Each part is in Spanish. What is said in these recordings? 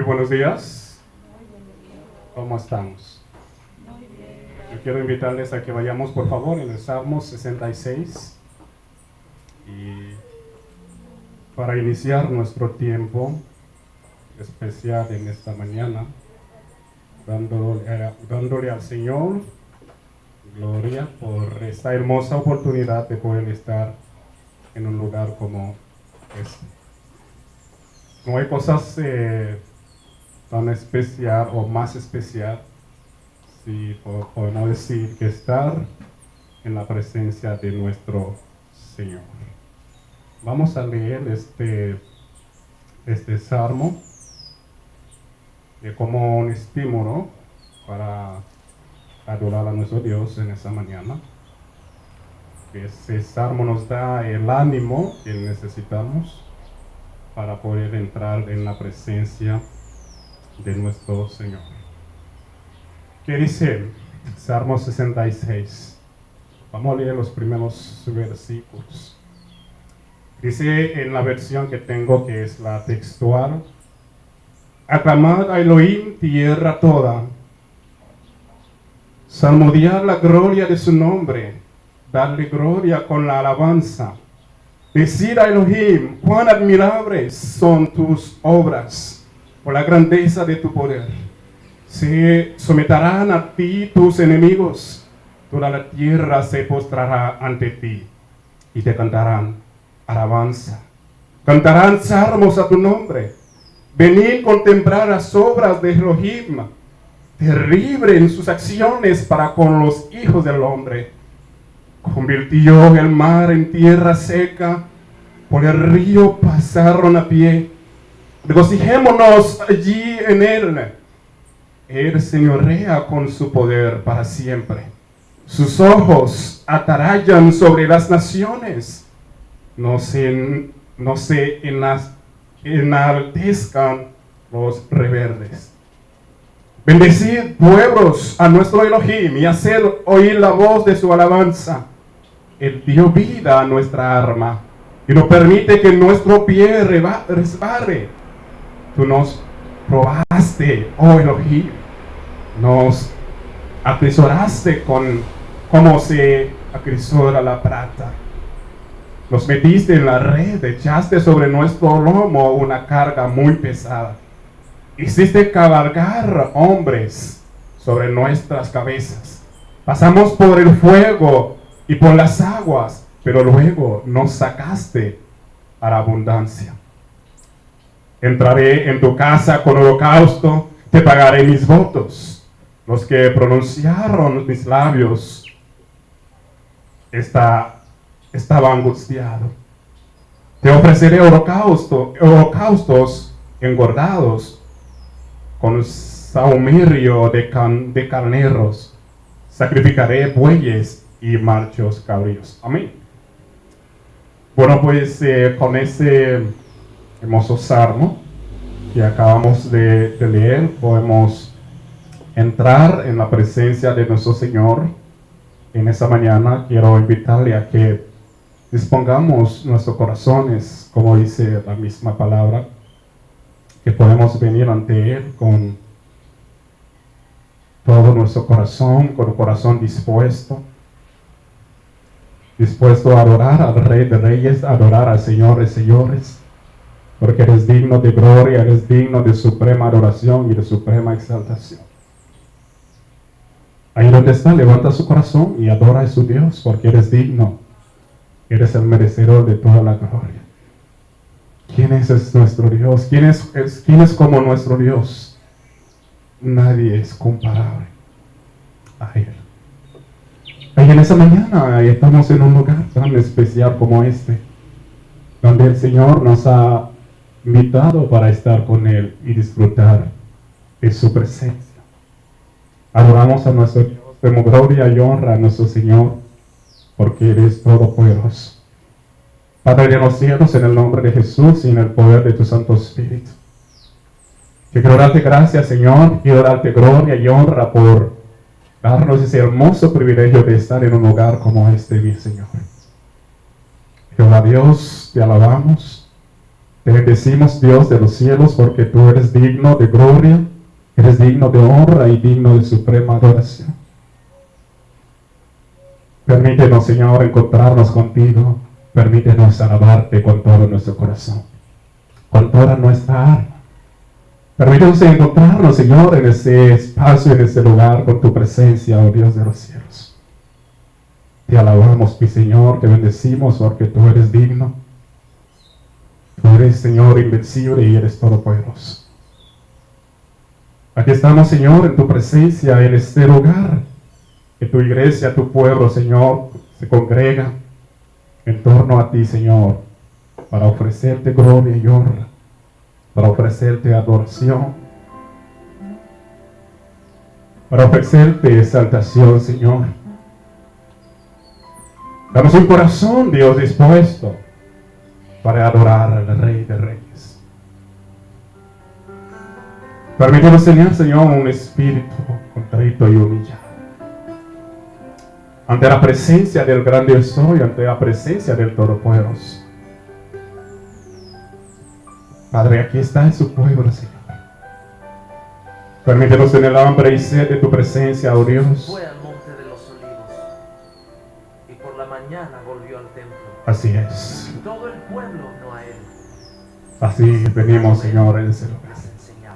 buenos días. ¿Cómo estamos? Yo quiero invitarles a que vayamos, por favor, en el Salmo 66. Y para iniciar nuestro tiempo especial en esta mañana, dándole al Señor gloria por esta hermosa oportunidad de poder estar en un lugar como este. No hay cosas tan especial o más especial, si podemos decir, que estar en la presencia de nuestro Señor. Vamos a leer este salmo como un estímulo para adorar a nuestro Dios en esta mañana. Este salmo nos da el ánimo que necesitamos para poder entrar en la presencia de nuestro Señor. ¿Qué dice Salmo 66? Vamos a leer los primeros versículos. Dice en la versión que tengo, que es la textual: aclamad a Elohim tierra toda, salmodiad la gloria de su nombre, dadle gloria con la alabanza. Decid a Elohim, cuán admirables son tus obras, por la grandeza de tu poder. Se someterán a ti tus enemigos, toda la tierra se postrará ante ti, y te cantarán alabanza. Cantarán salmos a tu nombre. Venid contemplar las obras de Elohim, terrible en sus acciones para con los hijos del hombre. Convirtió el mar en tierra seca, por el río pasaron a pie. Regocijémonos allí en él. Él señorea con su poder para siempre. Sus ojos atarallan sobre las naciones. No se enaltezcan los rebeldes. Bendecid, pueblos, a nuestro Elohim y haced oír la voz de su alabanza. Él dio vida a nuestra arma y no permite que nuestro pie resbale. Tú nos probaste, oh Elohim, nos atesoraste como se acrisora la plata. Nos metiste en la red, echaste sobre nuestro lomo una carga muy pesada. Hiciste cabalgar hombres sobre nuestras cabezas. Pasamos por el fuego y por las aguas, pero luego nos sacaste a la abundancia. Entraré en tu casa con holocausto, te pagaré mis votos. Los que pronunciaron mis labios estaba angustiado. Te ofreceré holocaustos engordados con sahumerio de carneros. Sacrificaré bueyes y machos cabríos. Amén. Bueno, pues con ese hermoso salmo que acabamos de leer, podemos entrar en la presencia de nuestro Señor. En esta mañana quiero invitarle a que dispongamos nuestros corazones, como dice la misma palabra, que podemos venir ante Él con todo nuestro corazón, con el corazón dispuesto a adorar al Rey de Reyes, a adorar al Señor de Señores, porque eres digno de gloria, eres digno de suprema adoración y de suprema exaltación. Ahí donde está, levanta su corazón y adora a su Dios, porque eres digno, eres el merecedor de toda la gloria. ¿Quién es nuestro Dios? ¿Quién es como nuestro Dios? Nadie es comparable a Él. Y en esa mañana estamos en un lugar tan especial como este, donde el Señor nos ha invitado para estar con Él y disfrutar de su presencia. Adoramos a nuestro Dios, demos gloria y honra a nuestro Señor, porque Él es todopoderoso. Padre de los cielos, en el nombre de Jesús y en el poder de tu Santo Espíritu, que quiero darte gracias, Señor, quiero darte gloria y honra por darnos ese hermoso privilegio de estar en un lugar como este, mi Señor. Jehová Dios, te alabamos, Te bendecimos, Dios de los cielos, porque tú eres digno de gloria, eres digno de honra y digno de suprema adoración. Permítenos, Señor, encontrarnos contigo. Permítenos alabarte con todo nuestro corazón, con toda nuestra alma. Permítenos encontrarnos, Señor, en ese espacio, en ese lugar, con tu presencia, oh Dios de los cielos. Te alabamos, mi Señor, te bendecimos porque tú eres digno. Tú eres, Señor, invencible y eres todopoderoso. Aquí estamos, Señor, en tu presencia, en este lugar. Que tu iglesia, tu pueblo, Señor, se congrega en torno a ti, Señor, para ofrecerte gloria y honra, para ofrecerte adoración, para ofrecerte exaltación, Señor. Danos un corazón, Dios, dispuesto para adorar al Rey de Reyes. Permítanos, Señor, un espíritu contrito y humillado ante la presencia del gran Dios soy, ante la presencia del Todopoderoso. Padre, aquí está en su pueblo, Señor. Permítenos en el hambre y sed de tu presencia, oh Dios. Fue al monte de los olivos y por la mañana volvió al templo. Así es. Y todo el pueblo no a él. Así venimos, Señor, en ese lugar. Les enseñaba.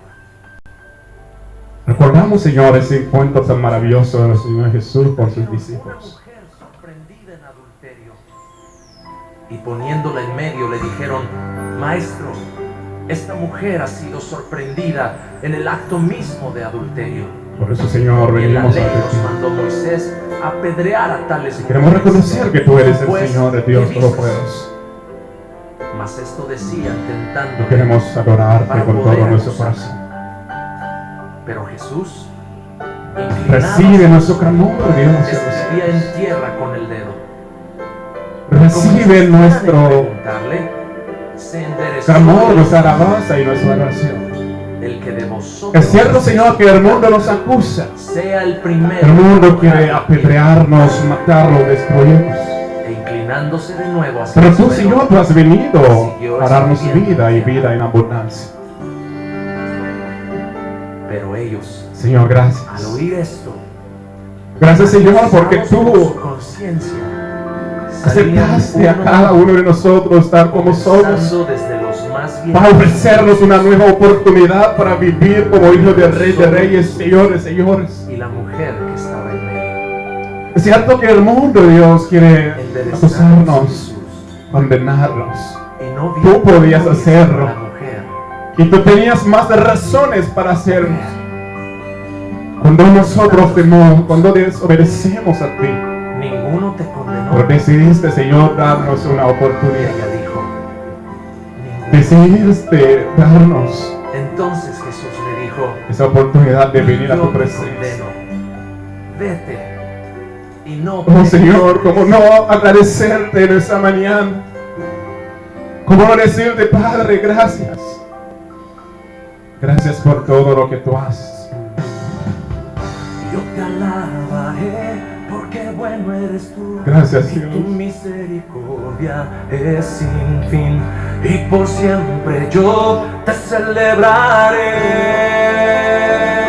Recordamos, Señor, ese encuentro tan maravilloso de nuestro Señor Jesús con sus Una discípulos. mujer sorprendida en adulterio. Y poniéndola en medio le dijeron: Maestro, esta mujer ha sido sorprendida en el acto mismo de adulterio. Por eso, Señor, Y en la venimos ley ante nos ti. mandó Moisés apedrear a tales Queremos mujeres. reconocer que tú eres el Pues, Señor de Dios ¿qué dices? Todopoderoso. Mas esto decían Y tentándole. queremos adorarte Para con poder todo nuestro acusarle. corazón. Pero Jesús, Recibe nuestro clamor, Dios. escribía en tierra con el dedo. Recibe nuestro Preguntarle, se enderezó clamor, nuestra alabanza y nuestra oración. el que de vosotros Es cierto, Señor, que el mundo nos acusa. sea el primero. El mundo quiere apedrearnos, matarnos, destruirnos. E inclinándose de nuevo hacia Pero el tú, suelo, Señor, tú has venido a darnos vida y vida en abundancia. Pero ellos, Señor, al gracias. oír esto, Gracias, Señor, porque acusados por su tú conciencia, aceptaste a cada uno de nosotros tal como somos, comenzando desde los más para viejos ofrecernos una nueva oportunidad para vivir como hijos del Rey de Reyes, señores, señores. y la mujer que estaba en medio. Es cierto que el mundo, Dios, quiere Enderezados acusarnos, Jesús, condenarnos. y no Tú vio podías gloria hacerlo. a la mujer. Y tú tenías más razones para hacerlo. Cuando nosotros cuando desobedecemos a ti, Ninguno te condenó. pero decidiste, Señor, darnos una oportunidad. Ella dijo: "Ninguno". Decidiste darnos Entonces Jesús le dijo: esa oportunidad de venir a "Yo tu te presencia. condeno. Vete y no Oh, peques Señor, como no más". agradecerte en esta mañana. Como no decirte, Padre, gracias. Gracias por todo lo que tú haces. Yo te alabaré porque bueno eres tú. Gracias, Y Dios. tu misericordia es sin fin. Y por siempre yo te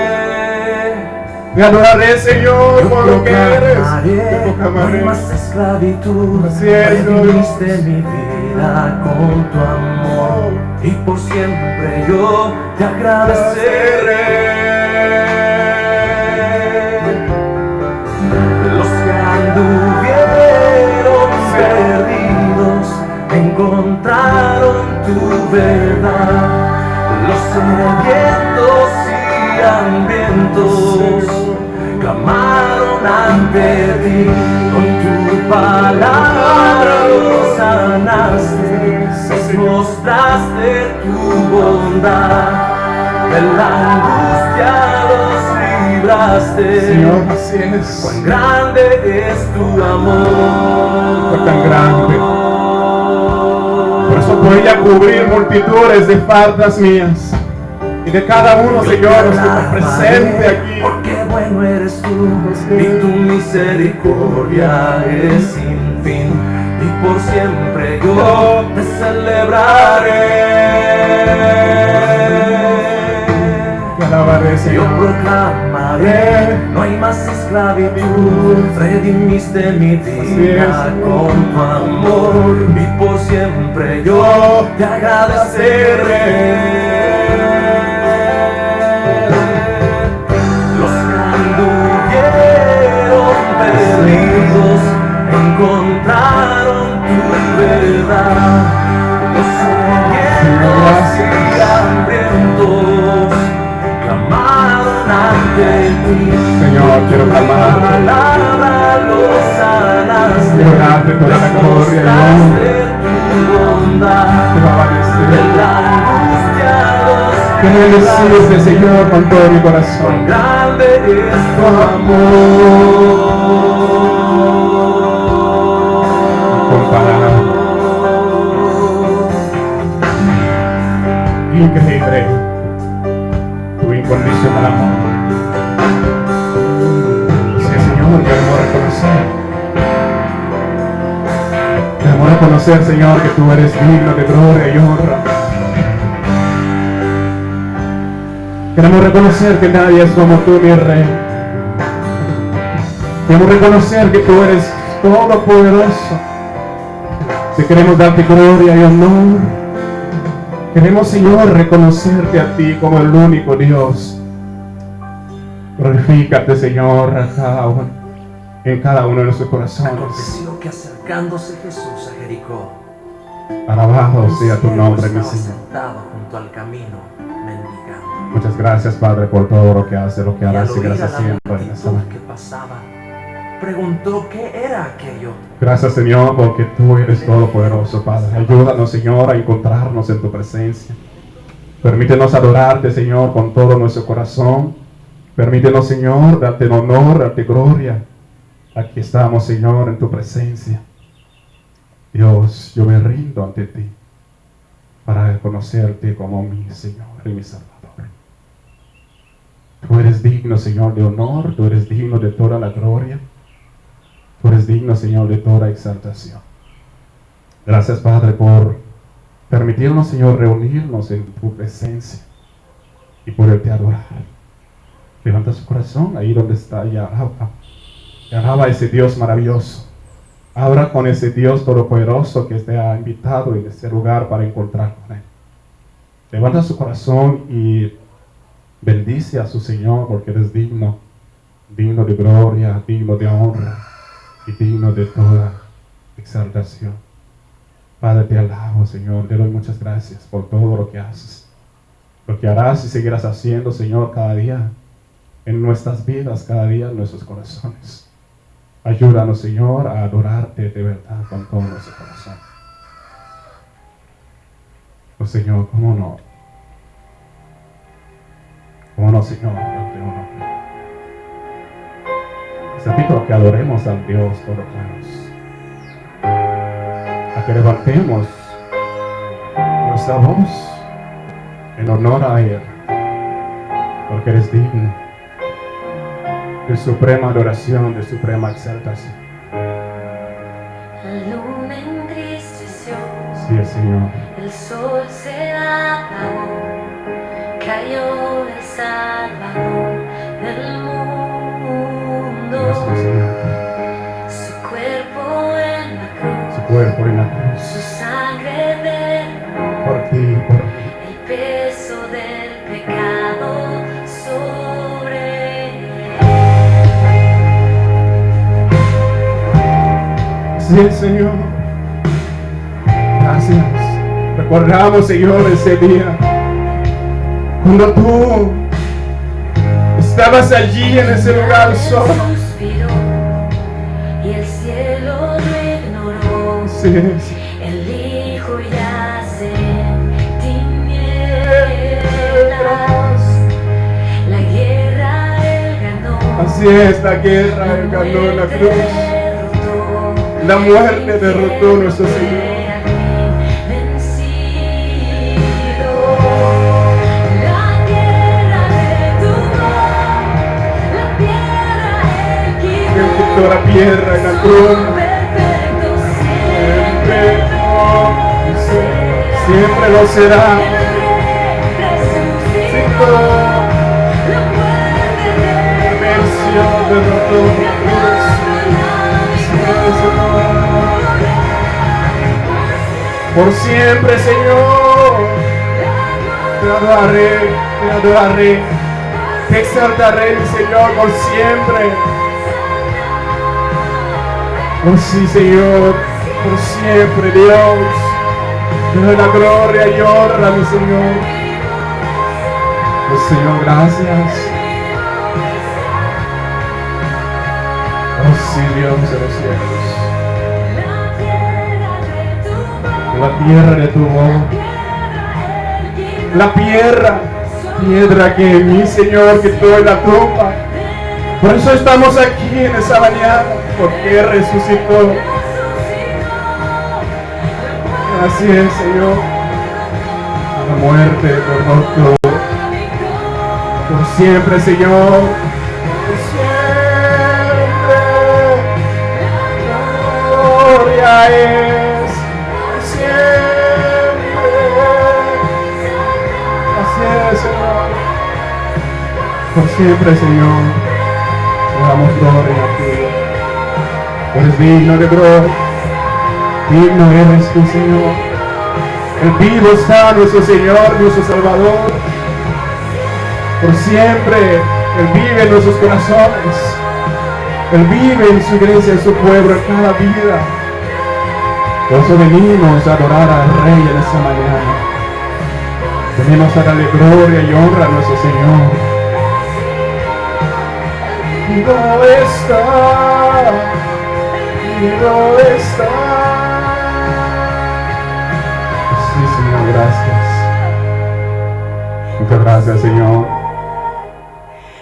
celebraré. Te adoraré, Señor, Yo por lo que eres. proclamaré, Te no hay proclamaré. más esclavitud. Así es, Redimiste mi vida con tu amor. Y por siempre yo te agradeceré. Los que anduvieron perdidos encontraron tu verdad. Los sedientos y hambrientos clamaron ante ti. Con tu palabra los sanaste, nos mostraste tu bondad. De la angustia los libraste. Señor, así es. Cuán grande es tu amor. Fue tan grande. Por eso podía cubrir multitudes de faltas mías. Y de cada uno, Señor, los que está presente aquí. Porque bueno eres tú, y tu misericordia es sin fin. Y por siempre yo te celebraré. Te alabaré, Yo Señor. proclamaré, no hay más esclavitud, redimiste mi vida con tu amor, y por siempre yo te agradeceré. Los que anduvieron perdidos encontraron tu verdad, los sedientos y hambrientos clamaron ante ti. Señor, quiero clamar. Tu palabra los sanaste, Quiero darte toda la gloria y honra. mostraste tu bondad. Te va a agradecer. De la angustia los Que me decirte, Señor, con todo mi corazón. cuán grande es tu amor. Incomparable. Increíble. Tu incondicional amor. Sí, Señor, queremos reconocer. Queremos reconocer, Señor, que tú eres digno de gloria y honra. Queremos reconocer que nadie es como tú, mi Rey. Queremos reconocer que tú eres todopoderoso. Te queremos darte gloria y honor. Queremos, Señor, reconocerte a ti como el único Dios. Glorifícate, Señor, en cada uno de nuestros corazones. Aconteció que acercándose Jesús a Jericó, Alabado sea tu nombre, mi estaba Señor. sentado junto al camino, mendigando. Muchas gracias, Padre, por todo lo que haces, lo que Y al harás y oír a gracias la siempre en esta multitud mañana. que pasaba, preguntó qué era aquello. Gracias, Señor, porque tú eres todopoderoso, Padre. Ayúdanos, Señor, a encontrarnos en tu presencia. Permítenos adorarte, Señor, con todo nuestro corazón. Permítenos, Señor, darte honor, darte gloria. Aquí estamos, Señor, en tu presencia. Dios, yo me rindo ante ti para reconocerte como mi Señor y mi Salvador. Tú eres digno, Señor, de honor. Tú eres digno de toda la gloria. Tú eres digno, Señor, de toda exaltación. Gracias, Padre, por permitirnos, Señor, reunirnos en tu presencia y poderte adorar. Levanta su corazón ahí donde está y alaba. Y alaba a ese Dios maravilloso. Habla con ese Dios todopoderoso que te ha invitado en este lugar para encontrar con Él. Levanta su corazón y bendice a su Señor porque eres digno, digno de gloria, digno de honra y digno de toda exaltación. Padre, te alabo, Señor, te doy muchas gracias por todo lo que haces, lo que harás y seguirás haciendo, Señor, cada día en nuestras vidas, cada día en nuestros corazones. Ayúdanos, Señor, a adorarte de verdad con todo nuestro corazón. Oh, Señor, ¿cómo no? ¿Cómo no, Señor? Yo te honro. Les invito a que adoremos al Dios Todopoderoso, a que levantemos nuestra voz en honor a Él, porque eres digno de suprema adoración, de suprema exaltación. La luna entristeció, Sí, Señor. el sol se apagó, cayó el Salvador del mundo. Gracias, Señor. Su cuerpo en la cruz, Su cuerpo en la cruz, su sangre derramó por ti, por mí. el peso del pecado sobre él. Sí, Señor. Gracias. Recordamos, Señor, ese día cuando tú estabas allí en ese lugar solo. Suspiró y el cielo lo ignoró. Sí, sí. El Hijo yace en tinieblas. La guerra él ganó. Así es, la guerra Él ganó en la cruz. La muerte derrotó nuestro Señor. Él quitó la piedra en la cruz. Perfecto siempre. siempre lo será. Venció, derrotó, por siempre, Señor, te adoraré, te exaltaré, mi Señor, por siempre. Oh sí, Señor, por siempre, Dios, te doy la gloria y honra, mi Señor. Oh Señor, gracias. Oh sí, Dios de los cielos. La tierra de tu voz, la piedra que en mí, Señor, que tú en la tumba. Por eso estamos aquí en esa mañana, porque resucitó. Así es, Señor. La muerte derrotó. Por siempre, Señor. Por siempre. Gloria es. Señor, por siempre, Señor, le damos gloria a ti. Tú eres digno de gloria, digno eres tú, Señor. El vivo está nuestro Señor, nuestro Salvador. Por siempre, Él vive en nuestros corazones. Él vive en su iglesia, en su pueblo, en cada vida. Por eso venimos a adorar al Rey en esta mañana. Venimos a darle gloria y honra a nuestro Señor. Vivo está, vivo está. Sí, Señor, gracias. Muchas gracias, Señor.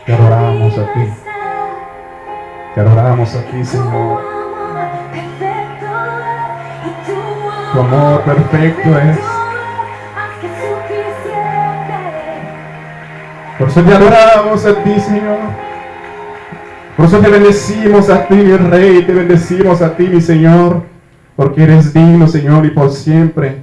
Te adoramos a ti. Te adoramos a ti, Señor. Tu amor perfecto es. Por eso te adoramos a ti, Señor. Por eso te bendecimos a ti, mi Rey. Te bendecimos a ti, mi Señor. Porque eres digno, Señor, y por siempre.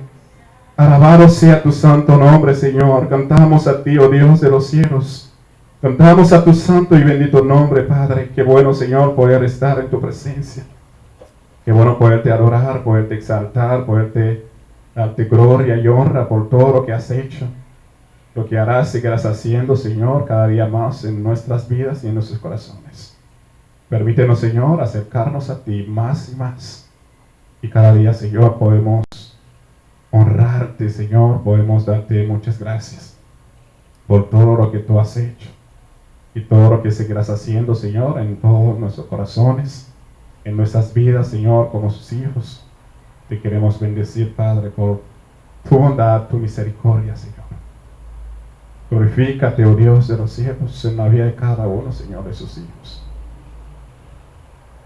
Alabado sea tu santo nombre, Señor. Cantamos a ti, oh Dios de los cielos. Cantamos a tu santo y bendito nombre, Padre. Qué bueno, Señor, poder estar en tu presencia. Qué bueno poderte adorar, poderte exaltar, poderte darte gloria y honra por todo lo que has hecho. Lo que harás, seguirás haciendo, Señor, cada día más en nuestras vidas y en nuestros corazones. Permítenos, Señor, acercarnos a ti más y más. Y cada día, Señor, podemos honrarte, Señor, podemos darte muchas gracias por todo lo que tú has hecho y todo lo que seguirás haciendo, Señor, en todos nuestros corazones, en nuestras vidas, Señor, como sus hijos. Te queremos bendecir, Padre, por tu bondad, tu misericordia, Señor. Glorifícate, oh Dios de los cielos, en la vida de cada uno, Señor, de sus hijos.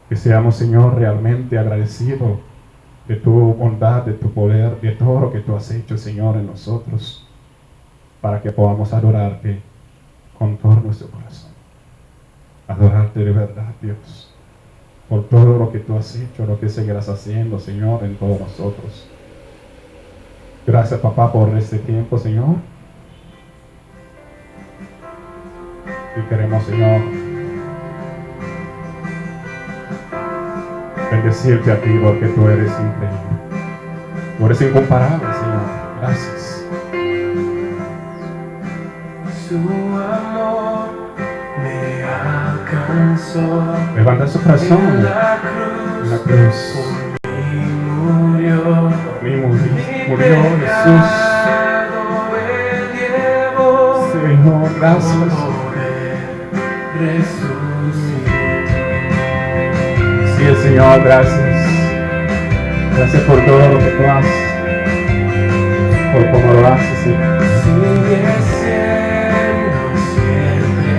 Que seamos, Señor, realmente agradecidos de tu bondad, de tu poder, de todo lo que tú has hecho, Señor, en nosotros, para que podamos adorarte con todo nuestro corazón. Adorarte de verdad, Dios, por todo lo que tú has hecho, lo que seguirás haciendo, Señor, en todos nosotros. Gracias, papá, por este tiempo, Señor. Y queremos, Señor, bendecirte a ti porque tú eres increíble. Tú eres incomparable, Señor. Gracias. Su amor me alcanzó. Levanta su corazón. En la En la cruz. por mí murió. Por mí murió Jesús. Él llevó. Señor, gracias. Sí, Señor, gracias. Gracias por todo lo que tú haces, por cómo lo haces, Señor. Sigue siendo siempre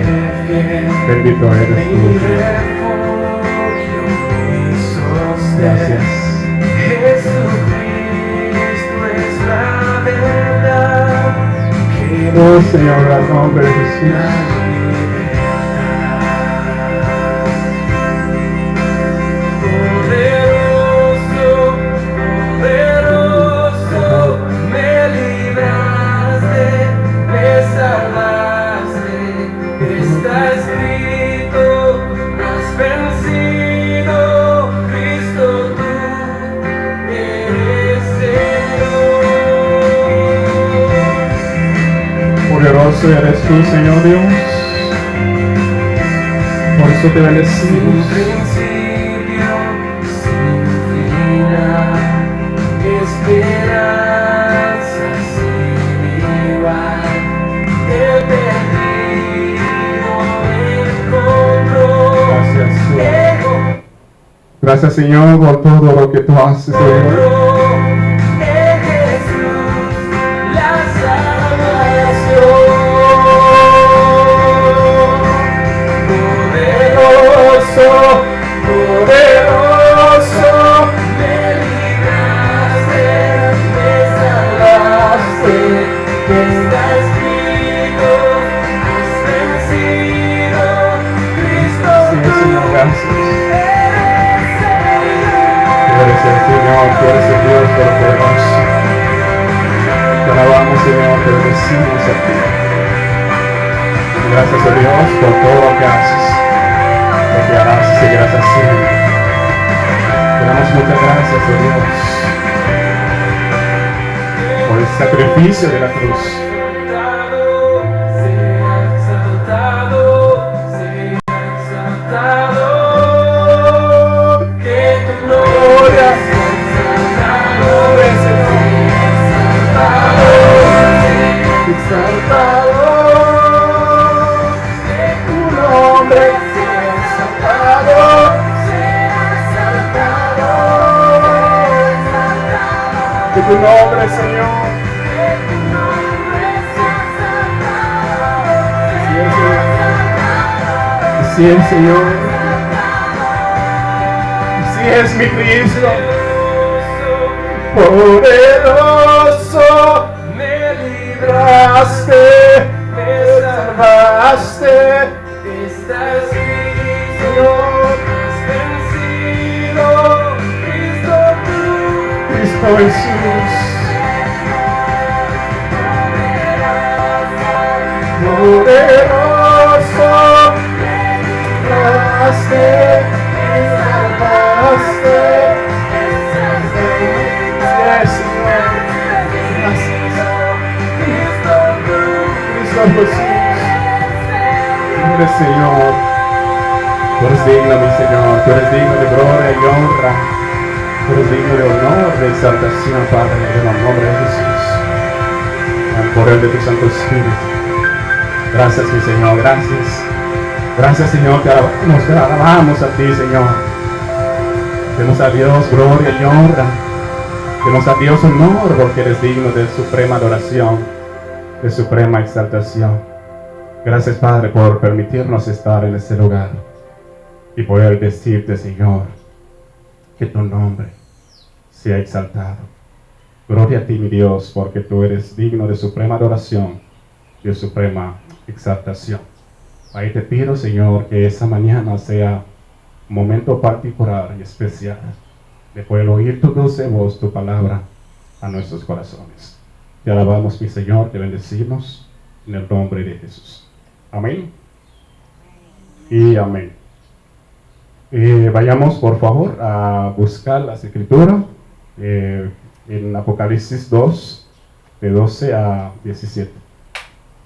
fiel. Bendito eres tú, Mi Señor. refugio, mi sostén. Gracias. Jesucristo es la verdad que Oh, Señor, al nombre de Jesús. Poderoso, poderoso, tú, Señor Dios. Por eso te Sin bendecimos. principio, sin final, esperanza sin igual. El perdido encontró. Gracias, Señor. Llegó, Gracias, Señor, por todo lo que tú haces, Señor. encontró en Jesús la salvación. Poderoso, poderoso, me libraste, me salvaste, que está escrito, has vencido, Cristo. Sí, Señor, gracias. Eres Tú eres el Señor, tú eres el Dios todopoderoso. Te alabamos, Señor, te bendecimos a ti. Y gracias a Dios por todo lo que haces, lo que harás y seguirás haciendo. Te damos muchas gracias, oh Dios, por el sacrificio de la cruz. sea exaltado, que tu gloria sea exaltado, que tu nombre sea exaltado, Que tu nombre, Señor, así es, Señor, así es mi Cristo, poderoso, me libraste, me salvaste, estás Señor, has vencido, Cristo tú. Cristo Jesús, poderoso, libraste, me salvaste, yes, Señor, Cristo tú. Cristo Jesús, eres Señor, tú eres digno, mi Señor, tú eres digno de gloria y honra, tú eres digno de honor, de exaltación, Padre, en el nombre de Jesús, en el poder de tu Santo Espíritu. Gracias, mi Señor, gracias. Gracias, Señor, te alabamos a ti, Señor. Demos a Dios gloria y honra. Demos a Dios honor porque eres digno de suprema adoración, de suprema exaltación. Gracias, Padre, por permitirnos estar en este lugar y poder decirte, Señor, que tu nombre sea exaltado. Gloria a ti, mi Dios, porque tú eres digno de suprema adoración y de suprema exaltación. Ahí te pido, Señor, que esa mañana sea un momento particular y especial de poder oír tu dulce voz, tu palabra a nuestros corazones. Te alabamos, mi Señor, te bendecimos en el nombre de Jesús. Amén. Y amén. Vayamos, por favor, a buscar las escrituras en Apocalipsis 2, de 12 a 17.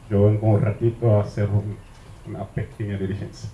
Yo vengo un ratito a hacer una pequeña diligencia.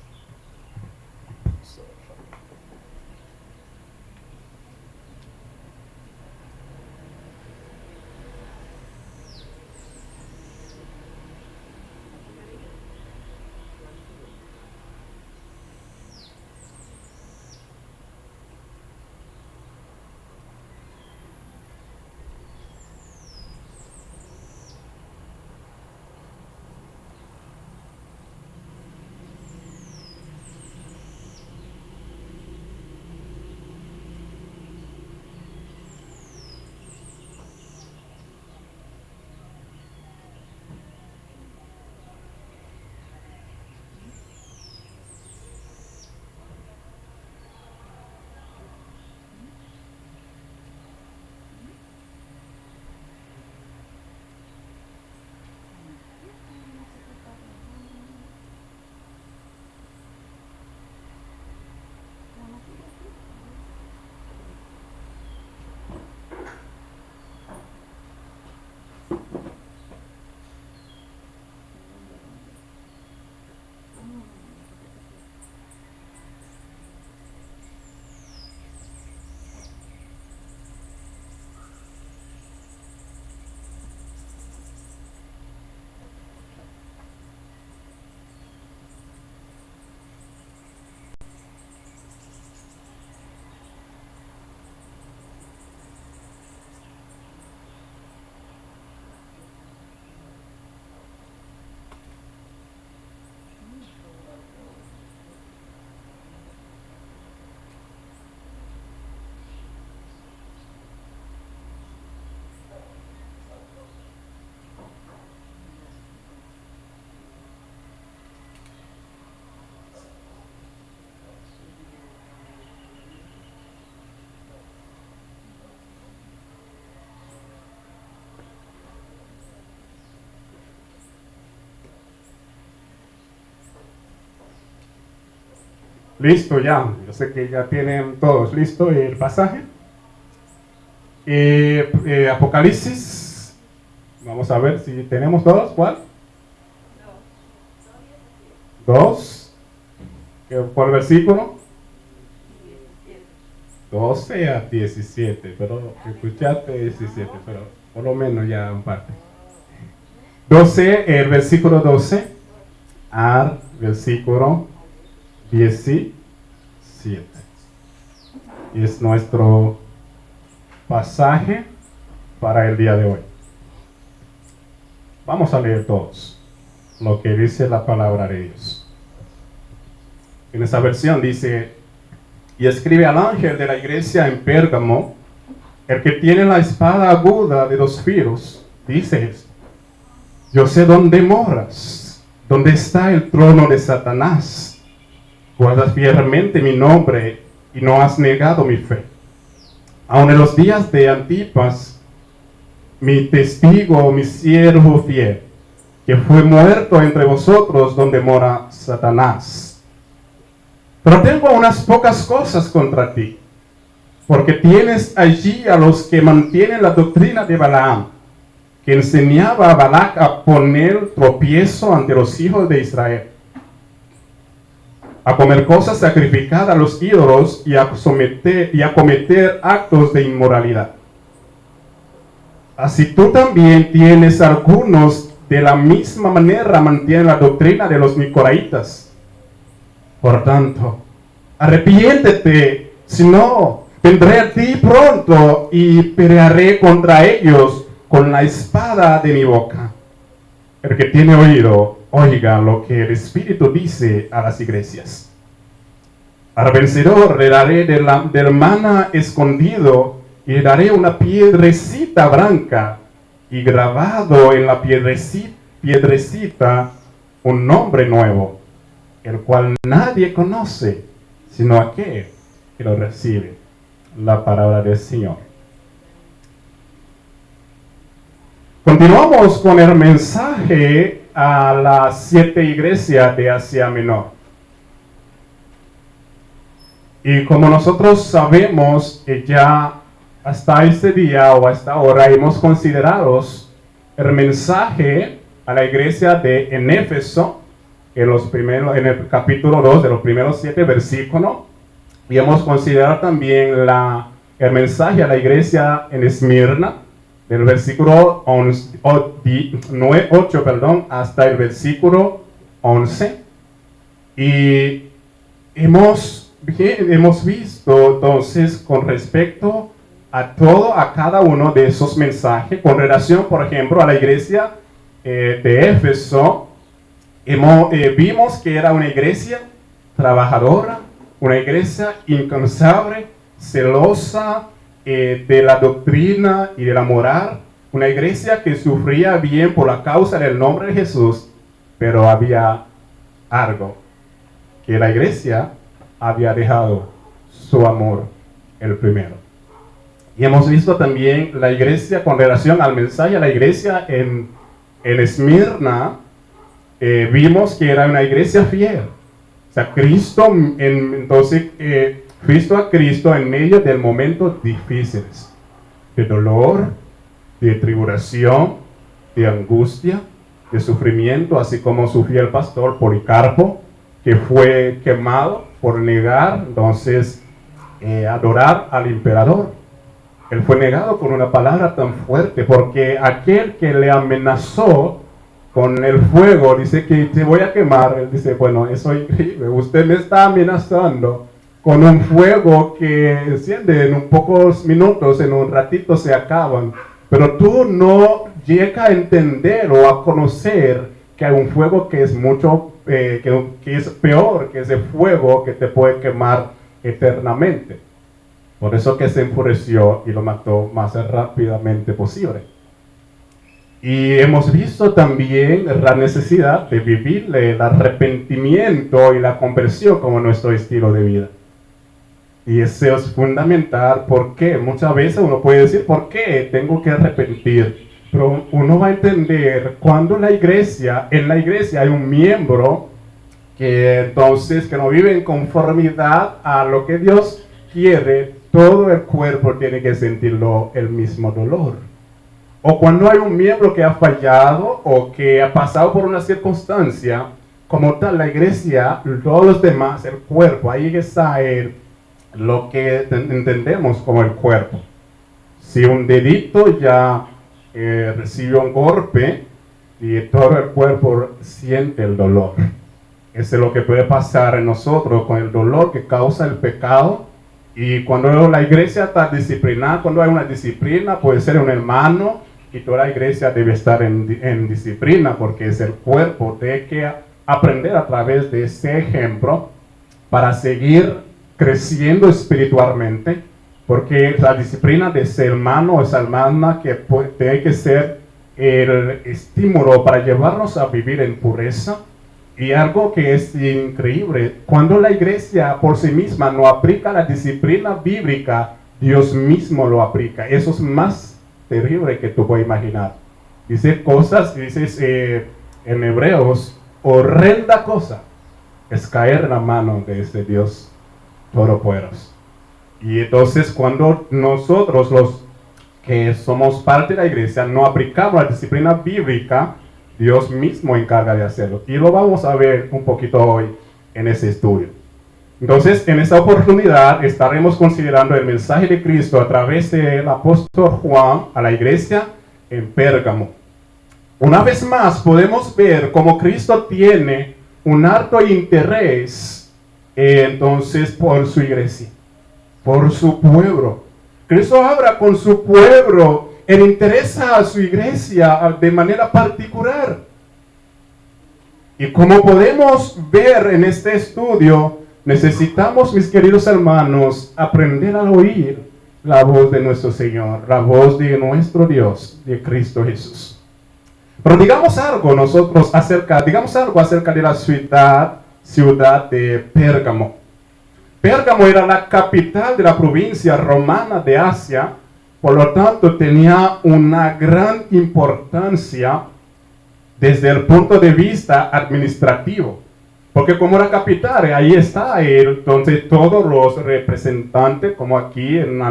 Listo ya. Yo sé que ya tienen todos listo el pasaje. Apocalipsis. Vamos a ver si tenemos todos. ¿Cuál? 2. ¿Cuál versículo? 12 a 17. Pero escuchaste 17, pero por lo menos ya un parte. 12, el versículo 12 al versículo 17. Es nuestro pasaje para el día de hoy. Vamos a leer todos lo que dice la palabra de Dios. En esta versión dice: y escribe al ángel de la iglesia en Pérgamo, el que tiene la espada aguda de 2 filos, dice esto: yo sé dónde moras, dónde está el trono de Satanás. Guardas fielmente mi nombre y no has negado mi fe. Aun en los días de Antipas, mi testigo, mi siervo fiel, que fue muerto entre vosotros donde mora Satanás. Pero tengo unas pocas cosas contra ti, porque tienes allí a los que mantienen la doctrina de Balaam, que enseñaba a Balac a poner tropiezo ante los hijos de Israel, a comer cosas sacrificadas a los ídolos y a cometer actos de inmoralidad. Así tú también tienes algunos de la misma manera mantienen la doctrina de los nicolaitas. Por tanto, arrepiéntete, si no, vendré a ti pronto y pelearé contra ellos con la espada de mi boca. El que tiene oído, oiga lo que el Espíritu dice a las iglesias. Al vencedor le daré del maná escondido y le daré una piedrecita blanca, y grabado en la piedrecita un nombre nuevo, el cual nadie conoce, sino aquel que lo recibe. La palabra del Señor. Continuamos con el mensaje a las 7 iglesias de Asia Menor. Y como nosotros sabemos, ya hasta este día o hasta ahora hemos considerado el mensaje a la iglesia en Éfeso, en el capítulo 2 de los primeros 7 versículos, y hemos considerado también el mensaje a la iglesia en Esmirna, del versículo 8 hasta el versículo 11. Y hemos visto entonces con respecto a cada uno de esos mensajes, con relación, por ejemplo, a la iglesia de Éfeso, vimos que era una iglesia trabajadora, una iglesia incansable, celosa de la doctrina y de la moral, una iglesia que sufría bien por la causa del nombre de Jesús, pero había algo, que la iglesia había dejado su amor el primero. Y hemos visto también la iglesia con relación al mensaje a la iglesia en Esmirna. Vimos que era una iglesia fiel. O sea, Cristo a Cristo en medio de momentos difíciles, de dolor, de tribulación, de angustia, de sufrimiento, así como su fiel pastor Policarpo, que fue quemado por negar, entonces, adorar al emperador. Él fue negado con una palabra tan fuerte, porque aquel que le amenazó con el fuego, dice que te voy a quemar. Él dice, bueno, eso es increíble, usted me está amenazando con un fuego que enciende en un pocos minutos, en un ratito se acaban, pero tú no llegas a entender o a conocer que hay un fuego que es mucho, que es peor que ese fuego que te puede quemar eternamente. Por eso que se enfureció y lo mató más rápidamente posible. Y hemos visto también la necesidad de vivir el arrepentimiento y la conversión como nuestro estilo de vida. Y eso es fundamental, porque muchas veces uno puede decir, ¿por qué tengo que arrepentir? Pero uno va a entender cuando en la iglesia hay un miembro que entonces que no vive en conformidad a lo que Dios quiere, todo el cuerpo tiene que sentirlo el mismo dolor. O cuando hay un miembro que ha fallado o que ha pasado por una circunstancia, como tal, la iglesia, todos los demás, el cuerpo, ahí está lo que entendemos como el cuerpo. Si un dedito ya recibe un golpe y todo el cuerpo siente el dolor. Eso es lo que puede pasar en nosotros con el dolor que causa el pecado. Y cuando la iglesia está disciplinada, cuando hay una disciplina, puede ser un hermano y toda la iglesia debe estar en disciplina porque es el cuerpo. Tiene que aprender a través de ese ejemplo para seguir creciendo espiritualmente, porque la disciplina de ese hermano o esa hermana que tiene que ser el estímulo para llevarnos a vivir en pureza. Y algo que es increíble, cuando la iglesia por sí misma no aplica la disciplina bíblica, Dios mismo lo aplica. Eso es más terrible que tú puedes imaginar. Dice cosas, dices en Hebreos, horrenda cosa es caer en la mano de ese Dios todopoderoso. Y entonces cuando nosotros los que somos parte de la iglesia no aplicamos la disciplina bíblica, Dios mismo encarga de hacerlo. Y lo vamos a ver un poquito hoy en ese estudio. Entonces, en esta oportunidad estaremos considerando el mensaje de Cristo a través del apóstol Juan a la iglesia en Pérgamo. Una vez más podemos ver cómo Cristo tiene un alto interés entonces por su iglesia, por su pueblo. Cristo habla con su pueblo, él interesa a su iglesia de manera particular. Y como podemos ver en este estudio, necesitamos, mis queridos hermanos, aprender a oír la voz de nuestro Señor, la voz de nuestro Dios, de Cristo Jesús. Pero digamos algo acerca de la ciudad de Pérgamo. Pérgamo era la capital de la provincia romana de Asia, por lo tanto tenía una gran importancia desde el punto de vista administrativo, porque como la capital, ahí está entonces todos los representantes, como aquí en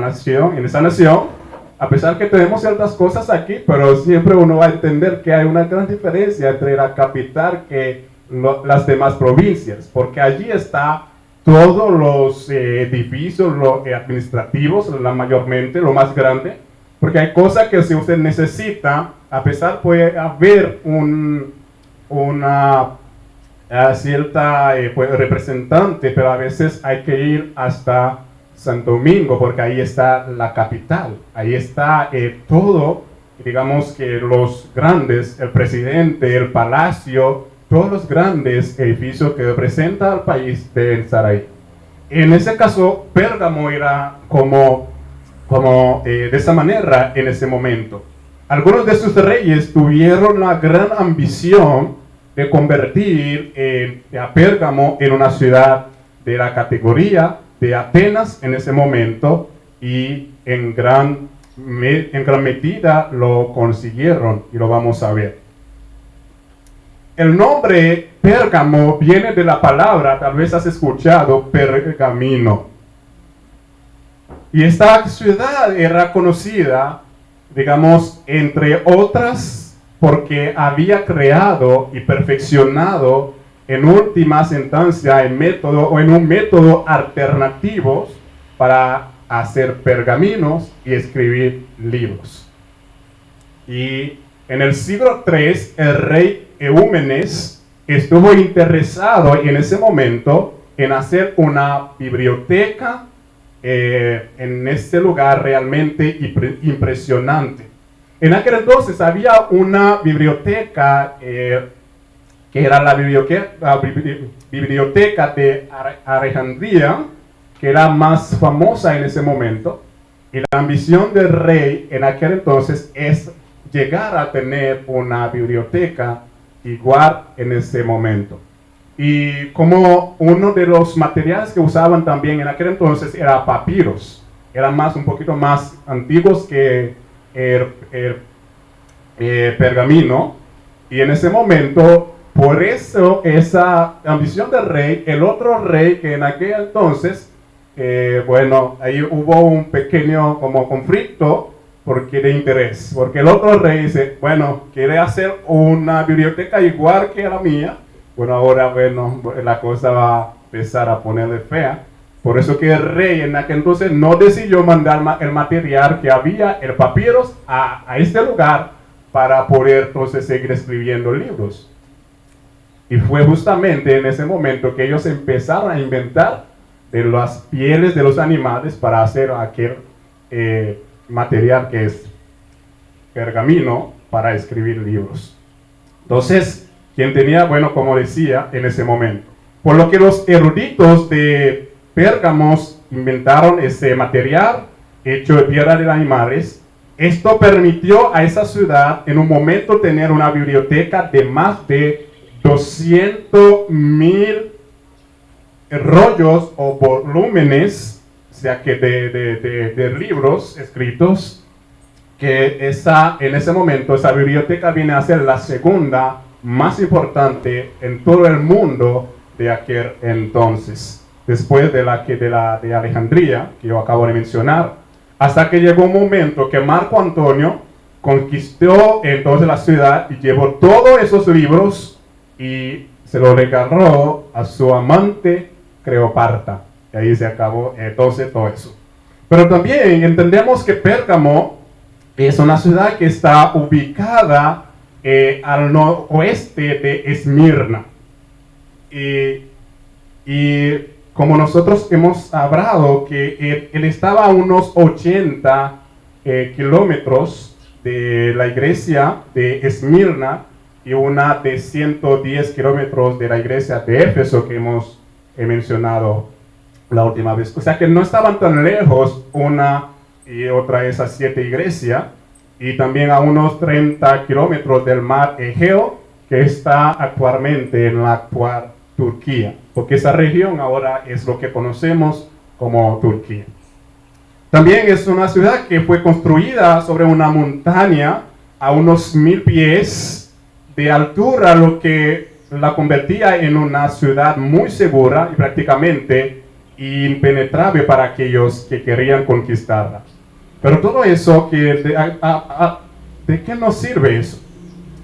esa nación, a pesar que tenemos ciertas cosas aquí, pero siempre uno va a entender que hay una gran diferencia entre la capital que las demás provincias, porque allí está todos los edificios administrativos, mayormente, lo más grande, porque hay cosas que si usted necesita, a pesar puede haber una cierta representante, pero a veces hay que ir hasta Santo Domingo, porque ahí está la capital, ahí está todo, digamos que los grandes, el presidente, el palacio, todos los grandes edificios que representan al país deben estar ahí. En ese caso, Pérgamo era como de esa manera en ese momento. Algunos de sus reyes tuvieron la gran ambición de convertir a Pérgamo en una ciudad de la categoría de Atenas en ese momento, y en gran medida lo consiguieron, y lo vamos a ver. El nombre Pérgamo viene de la palabra, tal vez has escuchado, pergamino. Y esta ciudad era conocida, digamos, entre otras, porque había creado y perfeccionado en últimas instancias en un método alternativo para hacer pergaminos y escribir libros. Y en el siglo III, el rey Eúmenes estuvo interesado en ese momento en hacer una biblioteca en este lugar realmente impresionante. En aquel entonces había una biblioteca que era la biblioteca de Alejandría, que era más famosa en ese momento, y la ambición del rey en aquel entonces es llegar a tener una biblioteca igual en ese momento. Y como uno de los materiales que usaban también en aquel entonces era papiros, eran un poquito más antiguos que el pergamino, y en ese momento por eso esa ambición del rey, el otro rey que en aquel entonces, bueno, ahí hubo un pequeño como conflicto porque de interés, porque el otro rey dice, bueno, quiere hacer una biblioteca igual que la mía, bueno, ahora, bueno, la cosa va a empezar a ponerle fea. Por eso que el rey en aquel entonces no decidió mandar el material que había, el papiros, a este lugar para poder entonces seguir escribiendo libros. Y fue justamente en ese momento que ellos empezaron a inventar de las pieles de los animales para hacer aquel material que es pergamino para escribir libros. Entonces, quien tenía, bueno, como decía, en ese momento. Por lo que los eruditos de Pérgamos inventaron ese material hecho de piedra de animales. Esto permitió a esa ciudad en un momento tener una biblioteca de más de 200,000 rollos o volúmenes, o sea que de libros escritos, que en ese momento esa biblioteca viene a ser la segunda más importante en todo el mundo de aquel entonces, después de de Alejandría, que yo acabo de mencionar, hasta que llegó un momento que Marco Antonio conquistó entonces la ciudad y llevó todos esos libros y se lo regaló a su amante Cleopatra. Y ahí se acabó entonces todo eso. Pero también entendemos que Pérgamo es una ciudad que está ubicada al noroeste de Esmirna. Y como nosotros hemos hablado, que él estaba a unos 80 kilómetros de la iglesia de Esmirna y una de 110 kilómetros de la iglesia de Éfeso que hemos mencionado la última vez. O sea que no estaban tan lejos una y otra de esas 7 iglesias, y también a unos 30 kilómetros del mar Egeo, que está actualmente en la actual Turquía, porque esa región ahora es lo que conocemos como Turquía. También es una ciudad que fue construida sobre una montaña a unos 1000 pies de altura, lo que la convertía en una ciudad muy segura y prácticamente impenetrable para aquellos que querían conquistarla. Pero todo eso, ¿de qué nos sirve eso?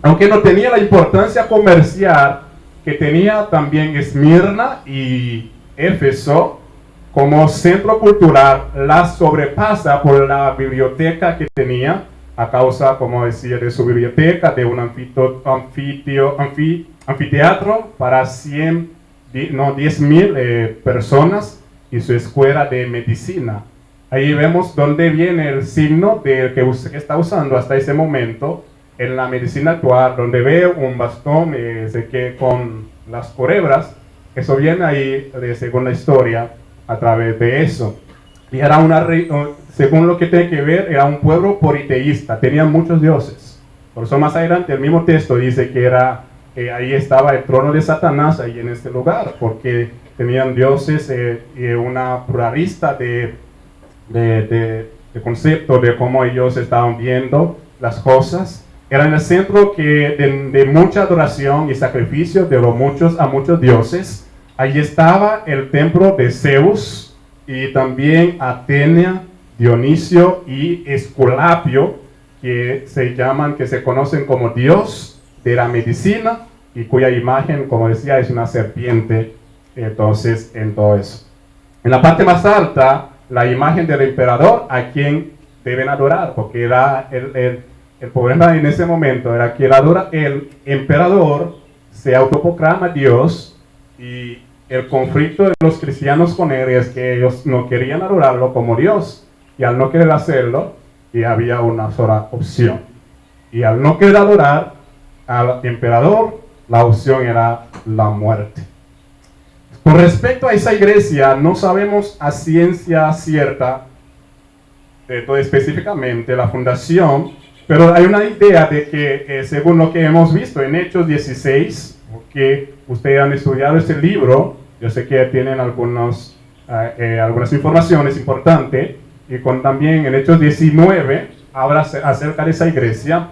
Aunque no tenía la importancia comercial que tenía también Esmirna y Éfeso, como centro cultural, la sobrepasa por la biblioteca que tenía, a causa, como decía, de su biblioteca, de un anfiteatro para 10,000 personas, y su escuela de medicina. Ahí vemos dónde viene el signo del que usted está usando hasta ese momento en la medicina actual, donde ve un bastón que con las culebras. Eso viene ahí según la historia a través de eso. Y era según lo que tiene que ver, era un pueblo politeísta, tenían muchos dioses. Por eso más adelante el mismo texto dice que ahí estaba el trono de Satanás, ahí en este lugar, porque tenían dioses y una pluralista de concepto de cómo ellos estaban viendo las cosas. Era en el centro de mucha adoración y sacrificio de a muchos dioses. Allí estaba el templo de Zeus y también Atenea, Dionisio y Esculapio, que se conocen como dios de la medicina y cuya imagen, como decía, es una serpiente. Entonces, en todo eso. En la parte más alta, la imagen del emperador, a quien deben adorar, porque era el problema en ese momento era que el emperador se autoproclama Dios, y el conflicto de los cristianos con él es que ellos no querían adorarlo como Dios, y al no querer hacerlo, y había una sola opción. Y al no querer adorar al emperador, la opción era la muerte. Con respecto a esa iglesia, no sabemos a ciencia cierta, específicamente la fundación, pero hay una idea de que, según lo que hemos visto en Hechos 16, que ustedes han estudiado este libro, yo sé que tienen algunas informaciones importantes, y también en Hechos 19 habla acerca de esa iglesia,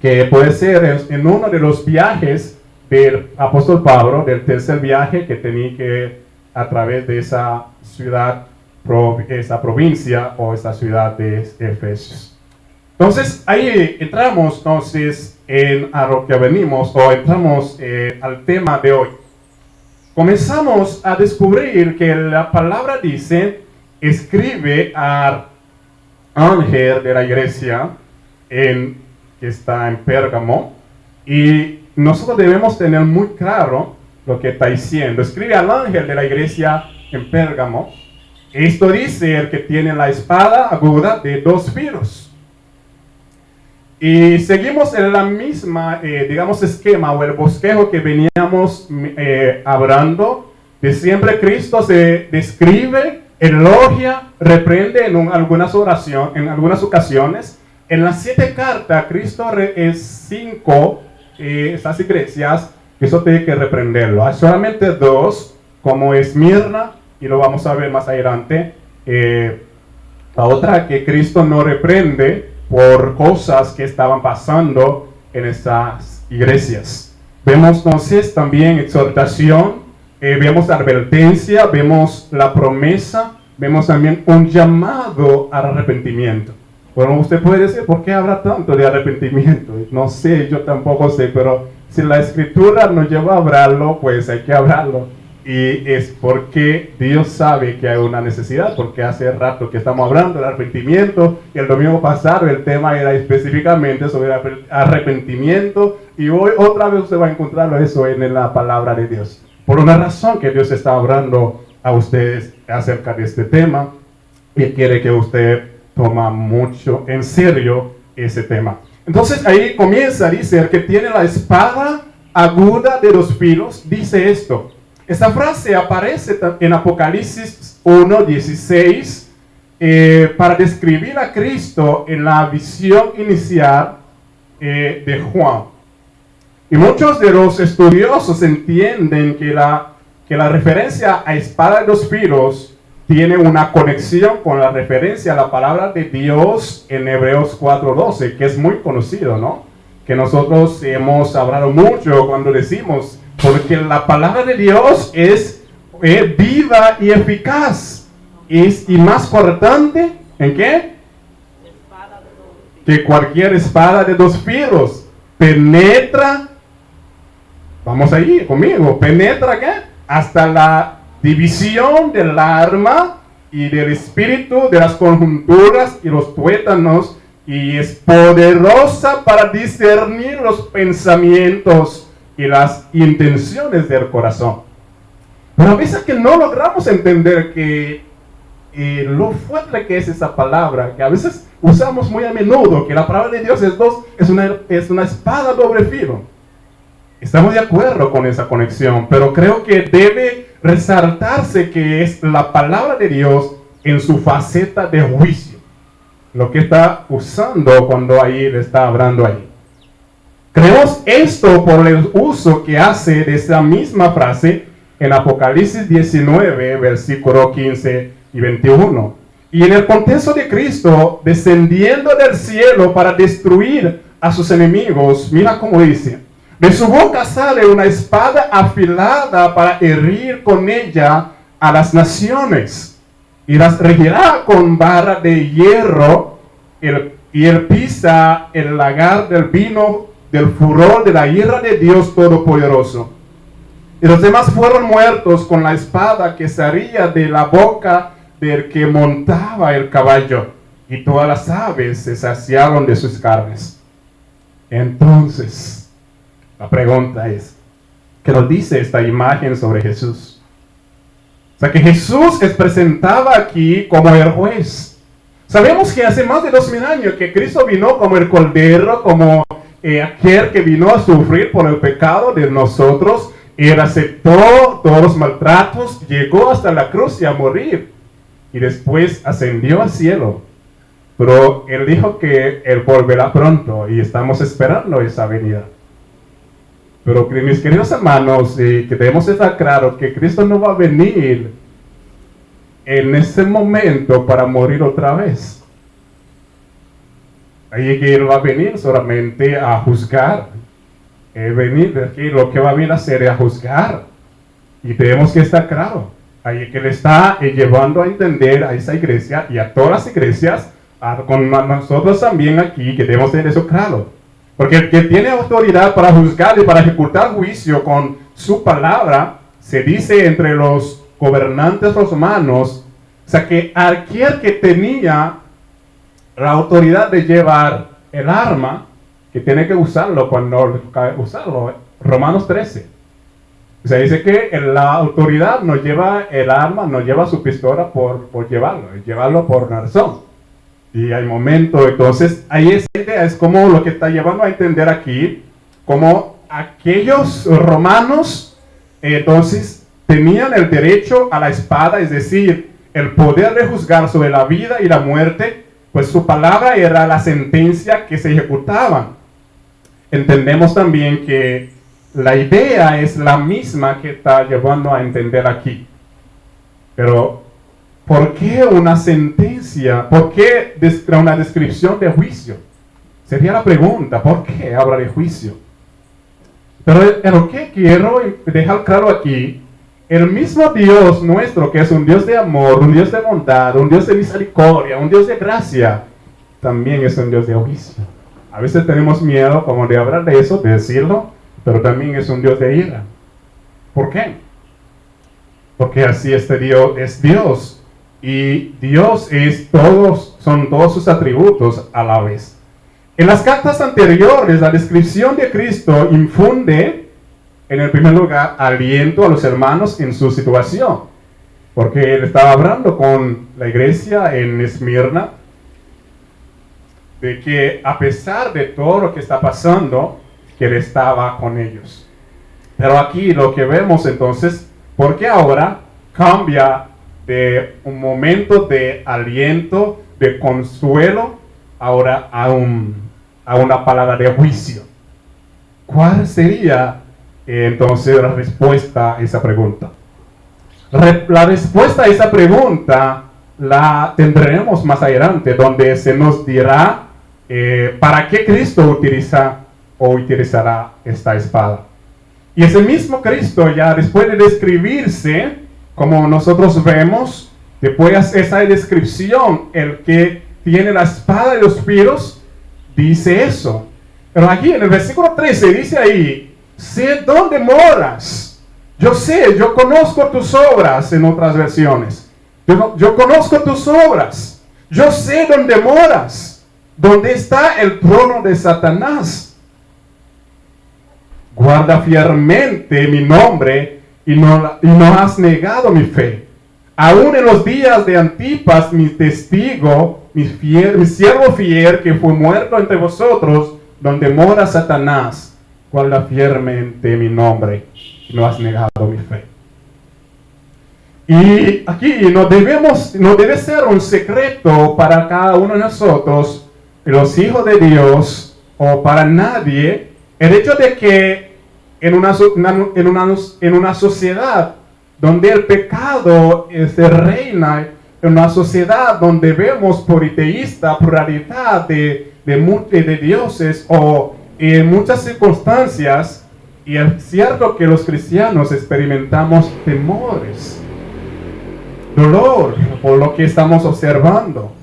que puede ser en uno de los viajes del apóstol Pablo, del tercer viaje que tenía que a través de esa ciudad, esa provincia o esa ciudad de Efesios. Entonces ahí entramos a lo que venimos o entramos al tema de hoy. Comenzamos a descubrir que la palabra dice, escribe al ángel de la iglesia que está en Pérgamo, y nosotros debemos tener muy claro lo que está diciendo. Escribe al ángel de la iglesia en Pérgamo. Esto dice el que tiene la espada aguda de 2 filos. Y seguimos en la misma, esquema o el bosquejo que veníamos hablando. De siempre Cristo se describe, elogia, reprende en algunas ocasiones. En las 7 cartas, Cristo es 5, esas iglesias, que eso tiene que reprenderlo. Hay solamente 2, como Esmirna, y lo vamos a ver más adelante. La otra que Cristo no reprende por cosas que estaban pasando en estas iglesias. Vemos entonces también exhortación, vemos advertencia, vemos la promesa, vemos también un llamado al arrepentimiento. Bueno, usted puede decir, ¿por qué habla tanto de arrepentimiento? No sé, yo tampoco sé, pero si la escritura nos lleva a hablarlo, pues hay que hablarlo. Y es porque Dios sabe que hay una necesidad, porque hace rato que estamos hablando del arrepentimiento, y el domingo pasado el tema era específicamente sobre el arrepentimiento, y hoy otra vez usted va a encontrar eso en la palabra de Dios. Por una razón que Dios está hablando a ustedes acerca de este tema, y quiere que usted toma mucho en serio ese tema. Entonces ahí comienza, dice, el que tiene la espada aguda de 2 filos, dice esto. Esta frase aparece en Apocalipsis 1:16 para describir a Cristo en la visión inicial de Juan. Y muchos de los estudiosos entienden que la referencia a espada de 2 filos tiene una conexión con la referencia a la palabra de Dios en Hebreos 4:12, que es muy conocido, ¿no? Que nosotros hemos hablado mucho cuando decimos, porque la palabra de Dios es viva y eficaz, y más cortante, ¿en qué? Que cualquier espada de 2 filos, penetra, vamos ahí conmigo, penetra ¿qué? Hasta la división del alma y del espíritu, de las conjunturas y los tuétanos, y es poderosa para discernir los pensamientos y las intenciones del corazón. Pero a veces que no logramos entender que lo fuerte que es esa palabra, que a veces usamos muy a menudo, que la palabra de Dios es una espada doble filo. Estamos de acuerdo con esa conexión, pero creo que debe resaltarse que es la palabra de Dios en su faceta de juicio, lo que está usando cuando ahí le está hablando ahí. Creemos esto por el uso que hace de esa misma frase en Apocalipsis 19, versículo 15 y 21. Y en el contexto de Cristo descendiendo del cielo para destruir a sus enemigos, mira cómo dice: de su boca sale una espada afilada para herir con ella a las naciones, y las regirá con vara de hierro, y él pisa el lagar del vino del furor de la ira de Dios Todopoderoso. Y los demás fueron muertos con la espada que salía de la boca del que montaba el caballo, y todas las aves se saciaron de sus carnes. Entonces, la pregunta es, ¿qué nos dice esta imagen sobre Jesús? O sea, que Jesús es presentado aquí como el juez. Sabemos que hace más de 2000 años que Cristo vino como el Cordero, como aquel que vino a sufrir por el pecado de nosotros. Él aceptó todos los maltratos, llegó hasta la cruz y a morir, y después ascendió al cielo. Pero Él dijo que Él volverá pronto, y estamos esperando esa venida. Pero mis queridos hermanos, que debemos estar claros que Cristo no va a venir en ese momento para morir otra vez. Ahí que Él va a venir solamente a juzgar. venir aquí, lo que va a venir a hacer es a juzgar. Y tenemos que estar claro, ahí que le está llevando a entender a esa iglesia y a todas las iglesias, con nosotros también aquí, que debemos tener eso claro. Porque el que tiene autoridad para juzgar y para ejecutar juicio con su palabra, se dice entre los gobernantes romanos, o sea que aquel que tenía la autoridad de llevar el arma, que tiene que usarlo cuando le toca usarlo. Romanos 13. O sea, dice que la autoridad no lleva el arma, no lleva su pistola por llevarlo por una razón. Y hay momentos, entonces, ahí esa idea es como lo que está llevando a entender aquí, como aquellos romanos, entonces, tenían el derecho a la espada, es decir, el poder de juzgar sobre la vida y la muerte, pues su palabra era la sentencia que se ejecutaba. Entendemos también que la idea es la misma que está llevando a entender aquí. Pero, ¿por qué una sentencia? ¿Por qué una descripción de juicio? Sería la pregunta, ¿por qué habla de juicio? Pero lo que quiero dejar claro aquí, el mismo Dios nuestro, que es un Dios de amor, un Dios de bondad, un Dios de misericordia, un Dios de gracia, también es un Dios de juicio. A veces tenemos miedo como de hablar de eso, de decirlo, pero también es un Dios de ira. ¿Por qué? Porque así Dios es Dios. Y Dios son todos sus atributos a la vez. En las cartas anteriores, la descripción de Cristo infunde, en el primer lugar, aliento a los hermanos en su situación. Porque él estaba hablando con la iglesia en Esmirna, de que a pesar de todo lo que está pasando, que él estaba con ellos. Pero aquí lo que vemos entonces, porque ahora cambia de un momento de aliento, de consuelo, ahora a una palabra de juicio. ¿Cuál sería entonces la respuesta a esa pregunta? La respuesta a esa pregunta la tendremos más adelante, donde se nos dirá para qué Cristo utilizará esta espada. Y ese mismo Cristo, ya después de describirse, como nosotros vemos, después de esa descripción, el que tiene la espada de los filos, dice eso. Pero aquí en el versículo 13 dice ahí, sé dónde moras. Yo conozco tus obras, en otras versiones. Yo conozco tus obras. Yo sé dónde moras. ¿Dónde está el trono de Satanás? Guarda fielmente mi nombre y no has negado mi fe. Aún en los días de Antipas, mi testigo, mi siervo fiel que fue muerto entre vosotros, donde mora Satanás, guarda fielmente mi nombre y no has negado mi fe. Y aquí no debe ser un secreto para cada uno de nosotros, los hijos de Dios, o para nadie, el hecho de que en una sociedad donde el pecado se reina, en una sociedad donde vemos politeísta, pluralidad de dioses, o en muchas circunstancias, y es cierto que los cristianos experimentamos temores, dolor por lo que estamos observando.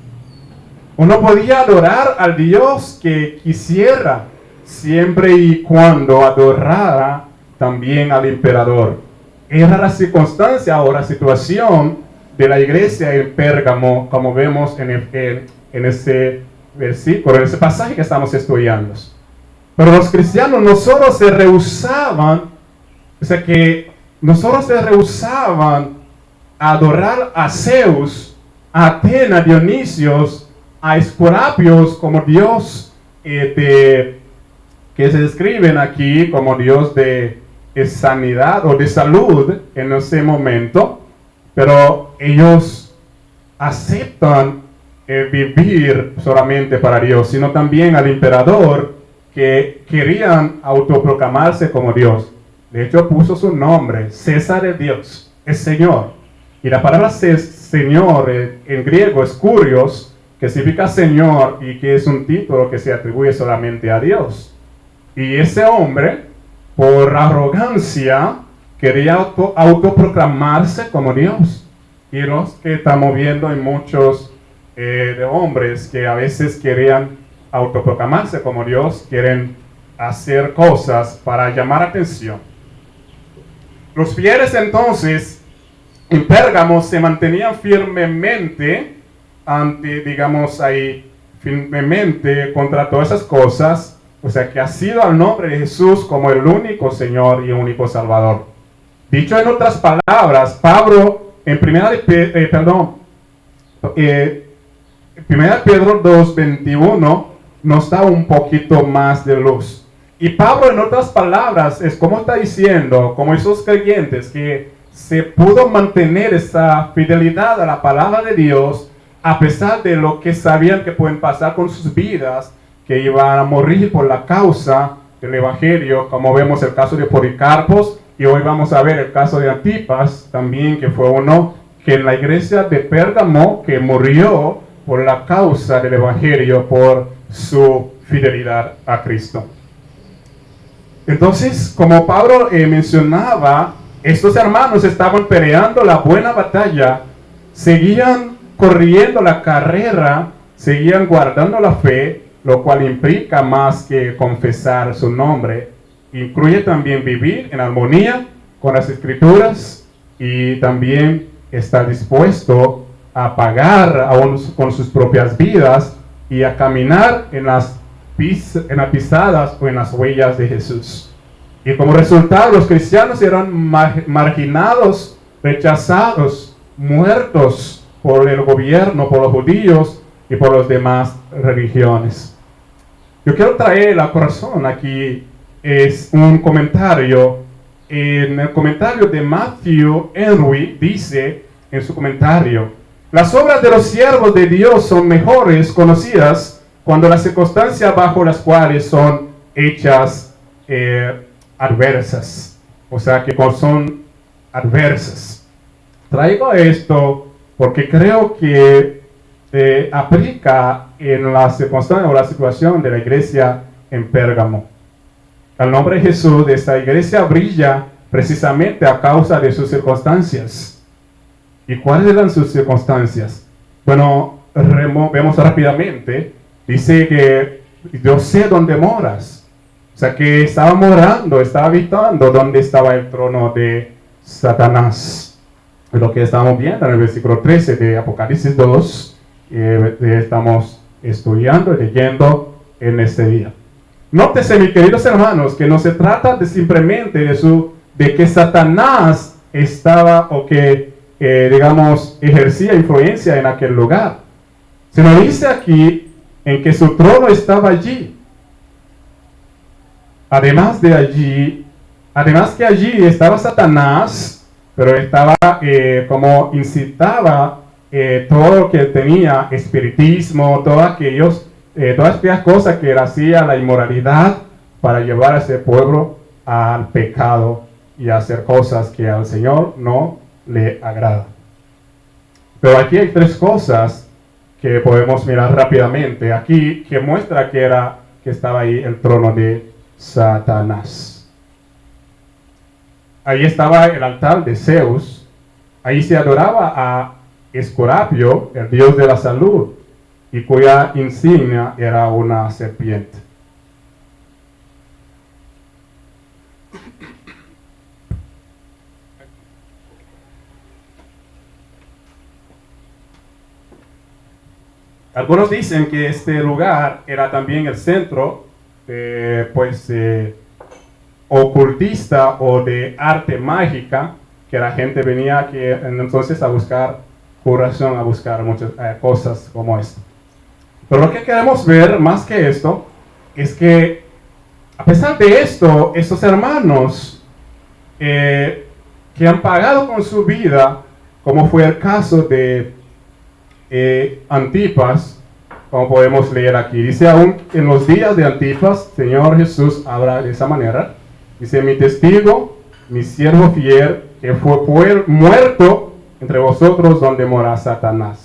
Uno podía adorar al Dios que quisiera, siempre y cuando adorara también al emperador. Era la circunstancia o la situación de la iglesia en Pérgamo, como vemos en ese versículo, en ese pasaje que estamos estudiando. Pero los cristianos no solo se rehusaban, a adorar a Zeus, a Atena, a Dionisios, a Esculapios como Dios que se describen aquí como Dios de sanidad o de salud en ese momento, pero ellos aceptan vivir solamente para Dios, sino también al emperador que querían autoproclamarse como Dios. De hecho puso su nombre, César es Dios, es Señor. Y la palabra Señor en griego es kurios, que significa Señor y que es un título que se atribuye solamente a Dios. Y ese hombre por arrogancia, quería autoproclamarse como Dios. Y los que estamos viendo en muchos de hombres que a veces querían autoproclamarse como Dios, quieren hacer cosas para llamar atención. Los fieles entonces en Pérgamo se mantenían firmemente firmemente contra todas esas cosas, o sea que ha sido al nombre de Jesús como el único Señor y único Salvador. Dicho en otras palabras, Pablo en primera de Pedro 2:21 nos da un poquito más de luz. Y Pablo en otras palabras es como está diciendo, como esos creyentes que se pudo mantener esa fidelidad a la palabra de Dios a pesar de lo que sabían que pueden pasar con sus vidas, que iban a morir por la causa del Evangelio, como vemos el caso de Policarpos, y hoy vamos a ver el caso de Antipas también, que fue uno que en la iglesia de Pérgamo que murió por la causa del Evangelio, por su fidelidad a Cristo. Entonces, como Pablo mencionaba, estos hermanos estaban peleando la buena batalla, seguían corriendo la carrera, seguían guardando la fe, lo cual implica más que confesar su nombre. Incluye también vivir en armonía con las Escrituras y también estar dispuesto a pagar aún con sus propias vidas y a caminar en las pisadas o en las huellas de Jesús. Y como resultado, los cristianos eran marginados, rechazados, muertos por el gobierno, por los judíos y por las demás religiones. Yo quiero traer a corazón aquí es un comentario. En el comentario de Matthew Henry dice en su comentario: las obras de los siervos de Dios son mejores conocidas cuando las circunstancias bajo las cuales son hechas adversas, o sea que son adversas. Traigo esto porque creo que aplica en la circunstancia o la situación de la iglesia en Pérgamo. El nombre de Jesús de esta iglesia brilla precisamente a causa de sus circunstancias. ¿Y cuáles eran sus circunstancias? Bueno, vemos rápidamente. Dice que yo sé dónde moras. O sea que estaba morando, estaba habitando donde estaba el trono de Satanás. Lo que estamos viendo en el versículo 13 de Apocalipsis 2, estamos estudiando y leyendo en este día. Nótese, mis queridos hermanos, que no se trata de simplemente de que Satanás estaba o que, ejercía influencia en aquel lugar. Se nos dice aquí en que su trono estaba allí. Además que allí estaba Satanás, pero estaba como incitaba todo lo que tenía espiritismo, todas aquellas cosas que hacía la inmoralidad para llevar a ese pueblo al pecado y a hacer cosas que al Señor no le agrada. Pero aquí hay tres cosas que podemos mirar rápidamente aquí que muestra que estaba ahí el trono de Satanás. Ahí estaba el altar de Zeus. Ahí se adoraba a Escorapio, el dios de la salud, y cuya insignia era una serpiente. Algunos dicen que este lugar era también el centro ocultista o de arte mágica, que la gente venía aquí entonces a buscar curación, a buscar muchas cosas como esto. Pero lo que queremos ver más que esto es que a pesar de esto, estos hermanos que han pagado con su vida, como fue el caso de Antipas, como podemos leer aquí, dice: aún en los días de Antipas, Señor Jesús habla de esa manera, dice: mi testigo, mi siervo fiel, que fue muerto entre vosotros donde mora Satanás.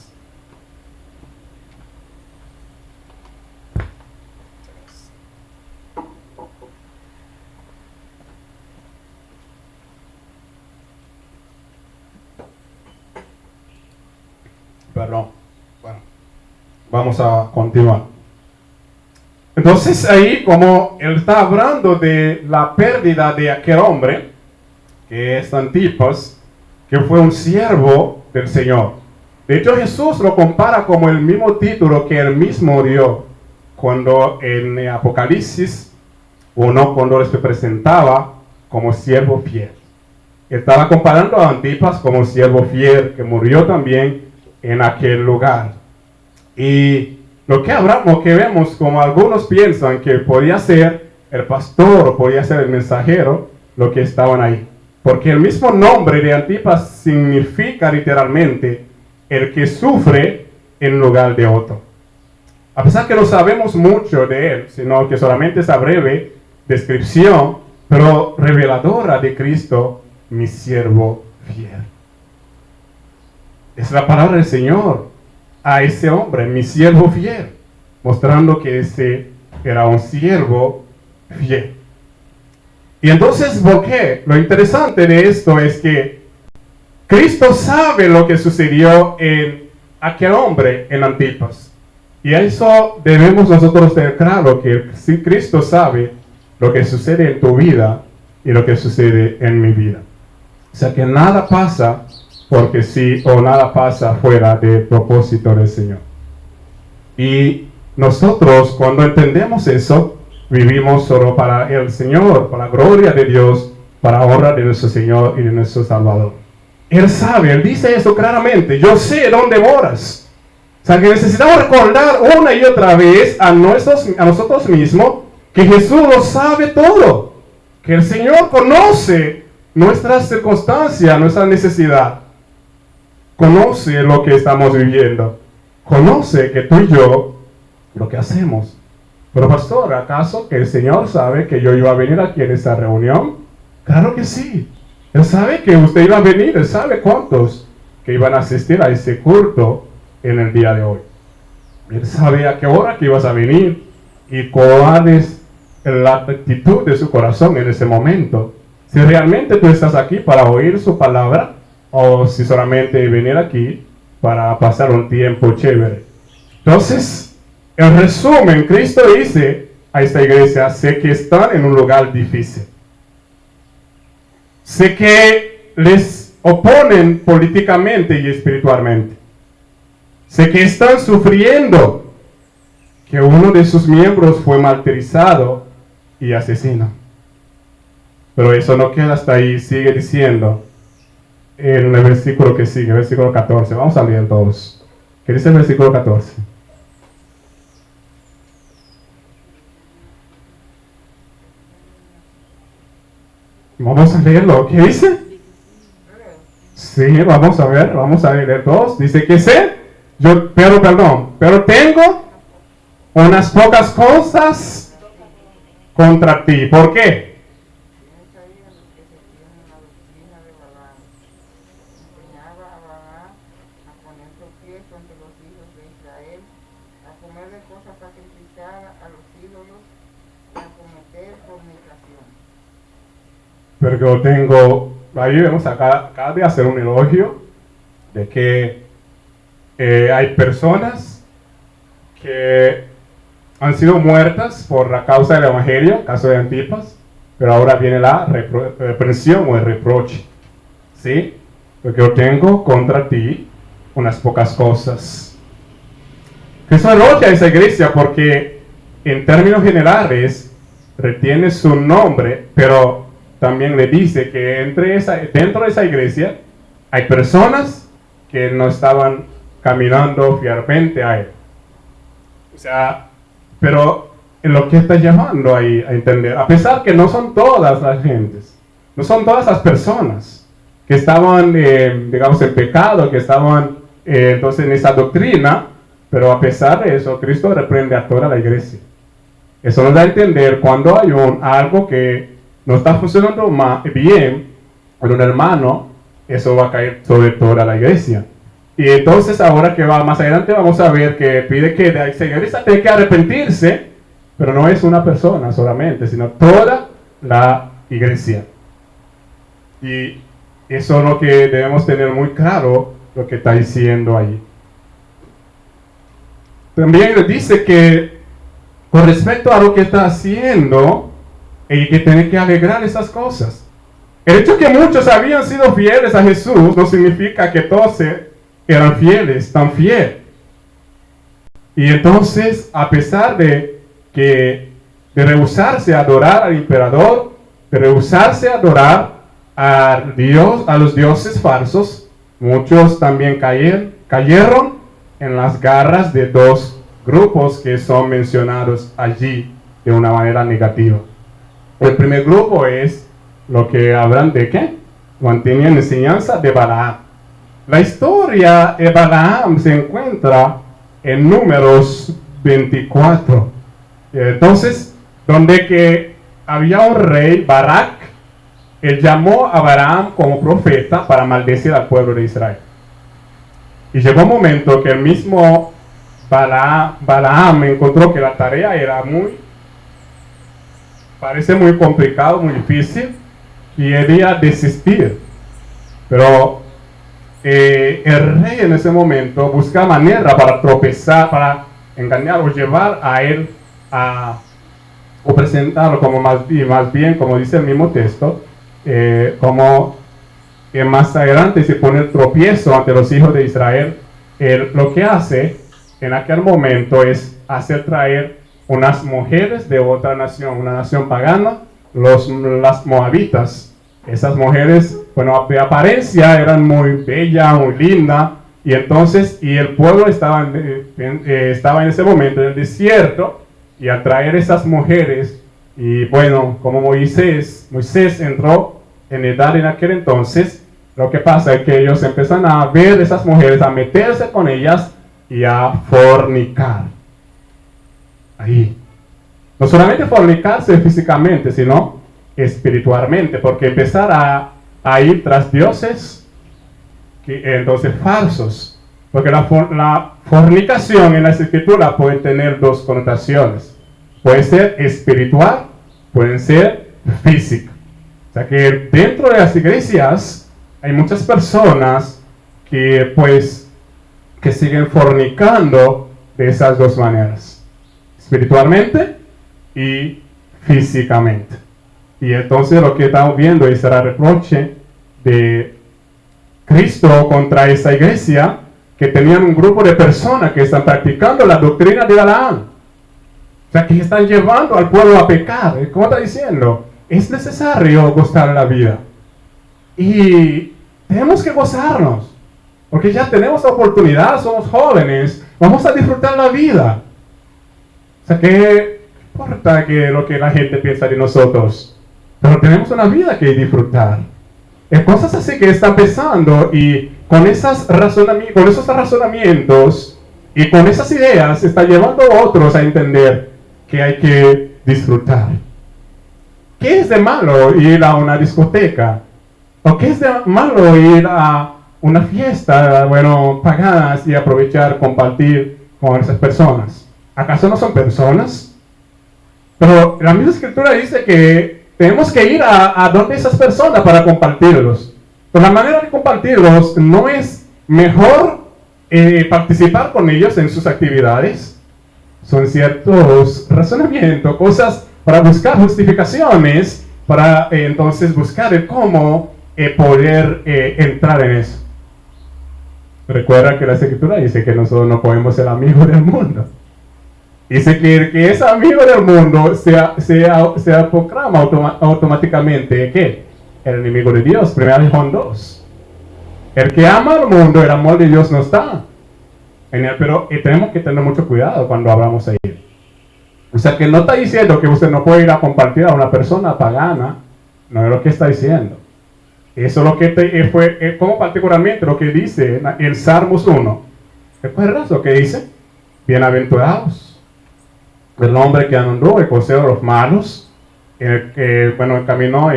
perdón. Bueno, vamos a continuar. Entonces ahí, como él está hablando de la pérdida de aquel hombre, que es Antipas, que fue un siervo del Señor. De hecho, Jesús lo compara como el mismo título que él mismo dio cuando en Apocalipsis 1, cuando se presentaba como siervo fiel. Estaba comparando a Antipas como siervo fiel, que murió también en aquel lugar. Y lo que vemos, como algunos piensan que podía ser el pastor o podía ser el mensajero, lo que estaban ahí. Porque el mismo nombre de Antipas significa literalmente el que sufre en lugar de otro. A pesar que no sabemos mucho de él, sino que solamente esa breve descripción, pero reveladora de Cristo, mi siervo fiel. Es la palabra del Señor a ese hombre, mi siervo fiel, mostrando que ese era un siervo fiel. Y entonces, ¿por qué? Lo interesante de esto es que Cristo sabe lo que sucedió en aquel hombre, en Antipas. Y a eso debemos nosotros tener claro, que si Cristo sabe lo que sucede en tu vida y lo que sucede en mi vida. O sea que nada pasa porque sí, o nada pasa fuera del propósito del Señor. Y nosotros, cuando entendemos eso, vivimos solo para el Señor, para la gloria de Dios, para honra de nuestro Señor y de nuestro Salvador. Él sabe, Él dice eso claramente: yo sé dónde moras. O sea que necesitamos recordar una y otra vez a nosotros mismos que Jesús lo sabe todo, que el Señor conoce nuestras circunstancias, nuestra necesidad, conoce lo que estamos viviendo, conoce que tú y yo lo que hacemos. Pero pastor, ¿acaso que el Señor sabe que yo iba a venir aquí en esta reunión? Claro que sí. Él sabe que usted iba a venir, Él sabe cuántos que iban a asistir a ese culto en el día de hoy. Él sabe a qué hora que ibas a venir y cuál es la actitud de su corazón en ese momento. Si realmente tú estás aquí para oír su palabra o si solamente venir aquí para pasar un tiempo chévere. Entonces, en resumen, Cristo dice a esta iglesia: sé que están en un lugar difícil. Sé que les oponen políticamente y espiritualmente. Sé que están sufriendo que uno de sus miembros fue martirizado y asesinado. Pero eso no queda hasta ahí, sigue diciendo en el versículo que sigue, versículo 14. Vamos a leer todos. ¿Qué dice el versículo 14? Vamos a leerlo. ¿Qué dice? Sí, vamos a ver, vamos a leer todos. Dice que sé, pero tengo unas pocas cosas contra ti. ¿Por qué? Porque ahí vemos acá de hacer un elogio de que hay personas que han sido muertas por la causa del Evangelio, caso de Antipas, pero ahora viene la reprensión o el reproche, ¿sí? Porque yo tengo contra ti unas pocas cosas. Cristo elogia a esa iglesia porque en términos generales retiene su nombre, pero también le dice que dentro de esa iglesia hay personas que no estaban caminando fielmente a Él. O sea, pero en lo que está llamando ahí a entender, a pesar que no son todas las gentes, no son todas las personas que estaban, digamos, en pecado, que estaban entonces en esa doctrina, pero a pesar de eso, Cristo reprende a toda la iglesia. Eso nos da a entender cuando hay algo que no está funcionando bien en un hermano, eso va a caer sobre toda la iglesia. Y entonces ahora que va más adelante vamos a ver que pide que la iglesia tiene que arrepentirse, pero no es una persona solamente, sino toda la iglesia. Y eso es lo que debemos tener muy claro, lo que está diciendo ahí. también le dice que con respecto a lo que está haciendo, y que tiene que alegrar esas cosas. El hecho que muchos habían sido fieles a Jesús no significa que todos eran fieles, tan fieles. Y entonces, a pesar de rehusarse a adorar al emperador, de rehusarse a adorar a Dios, a los dioses falsos, muchos también cayeron en las garras de dos grupos que son mencionados allí de una manera negativa. El primer grupo es lo que hablan de ¿qué? Mantenían enseñanza de Balaam. La historia de Balaam se encuentra en Números 24. Entonces, donde que había un rey, Barak, él llamó a Balaam como profeta para maldecir al pueblo de Israel. Y llegó un momento que el mismo Balaam encontró que la tarea era parece muy complicado, muy difícil, y quería desistir. Pero el rey en ese momento busca manera para tropezar, para engañar o llevar a él o presentarlo como más bien, como dice el mismo texto, como que más adelante se pone el tropiezo ante los hijos de Israel. Él lo que hace en aquel momento es hacer traer unas mujeres de otra nación, una nación pagana, las moabitas. Esas mujeres, bueno, de apariencia eran muy bellas, muy lindas, y entonces, el pueblo estaba en ese momento en el desierto, y al traer esas mujeres, y bueno, como Moisés entró en edad en aquel entonces, lo que pasa es que ellos empiezan a ver esas mujeres, a meterse con ellas y a fornicar. Ahí. No solamente fornicarse físicamente, sino espiritualmente, porque empezar a ir tras dioses, entonces falsos. Porque la fornicación en la escritura puede tener dos connotaciones. Puede ser espiritual, puede ser física. O sea que dentro de las iglesias hay muchas personas que siguen fornicando de esas dos maneras, espiritualmente y físicamente. Y entonces lo que estamos viendo es el reproche de Cristo contra esa iglesia, que tenían un grupo de personas que están practicando la doctrina de Balaam. O sea, que están llevando al pueblo a pecar. ¿Cómo está diciendo? Es necesario gozar la vida. Y tenemos que gozarnos, porque ya tenemos la oportunidad, somos jóvenes, vamos a disfrutar la vida. O sea, ¿qué importa lo que la gente piensa de nosotros? Pero tenemos una vida que disfrutar. Cosas así que están pensando, y con esos razonamientos y con esas ideas está llevando a otros a entender que hay que disfrutar. ¿Qué es de malo ir a una discoteca? ¿O qué es de malo ir a una fiesta, paganas, y aprovechar, compartir con esas personas? ¿Acaso no son personas? Pero la misma escritura dice que tenemos que ir a donde esas personas para compartirlos. Pero la manera de compartirlos no es mejor participar con ellos en sus actividades. Son ciertos razonamientos, cosas para buscar justificaciones, para entonces buscar el cómo poder entrar en eso. Recuerda que la escritura dice que nosotros no podemos ser amigos del mundo. Dice que el que es amigo del mundo se proclama automáticamente ¿qué? El enemigo de Dios. 1 Juan 2. El que ama al mundo, el amor de Dios no está en él. Pero tenemos que tener mucho cuidado cuando hablamos ahí. O sea, que no está diciendo que usted no puede ir a compartir a una persona pagana. No es lo que está diciendo. Eso es lo que fue, como particularmente lo que dice en Salmos 1. ¿Recuerdas lo que dice? Bienaventurados el hombre que anduvo el consejo de los malos, el camino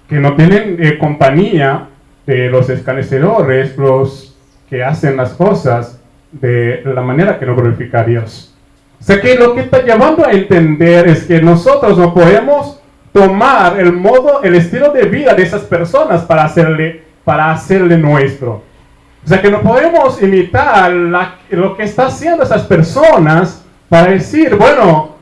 que no tienen compañía de los escarnecedores, los que hacen las cosas de la manera que no glorifica a Dios. O sea que lo que está llevando a entender es que nosotros no podemos tomar el estilo de vida de esas personas para hacerle nuestro. O sea que no podemos imitar lo que está haciendo esas personas para decir, bueno,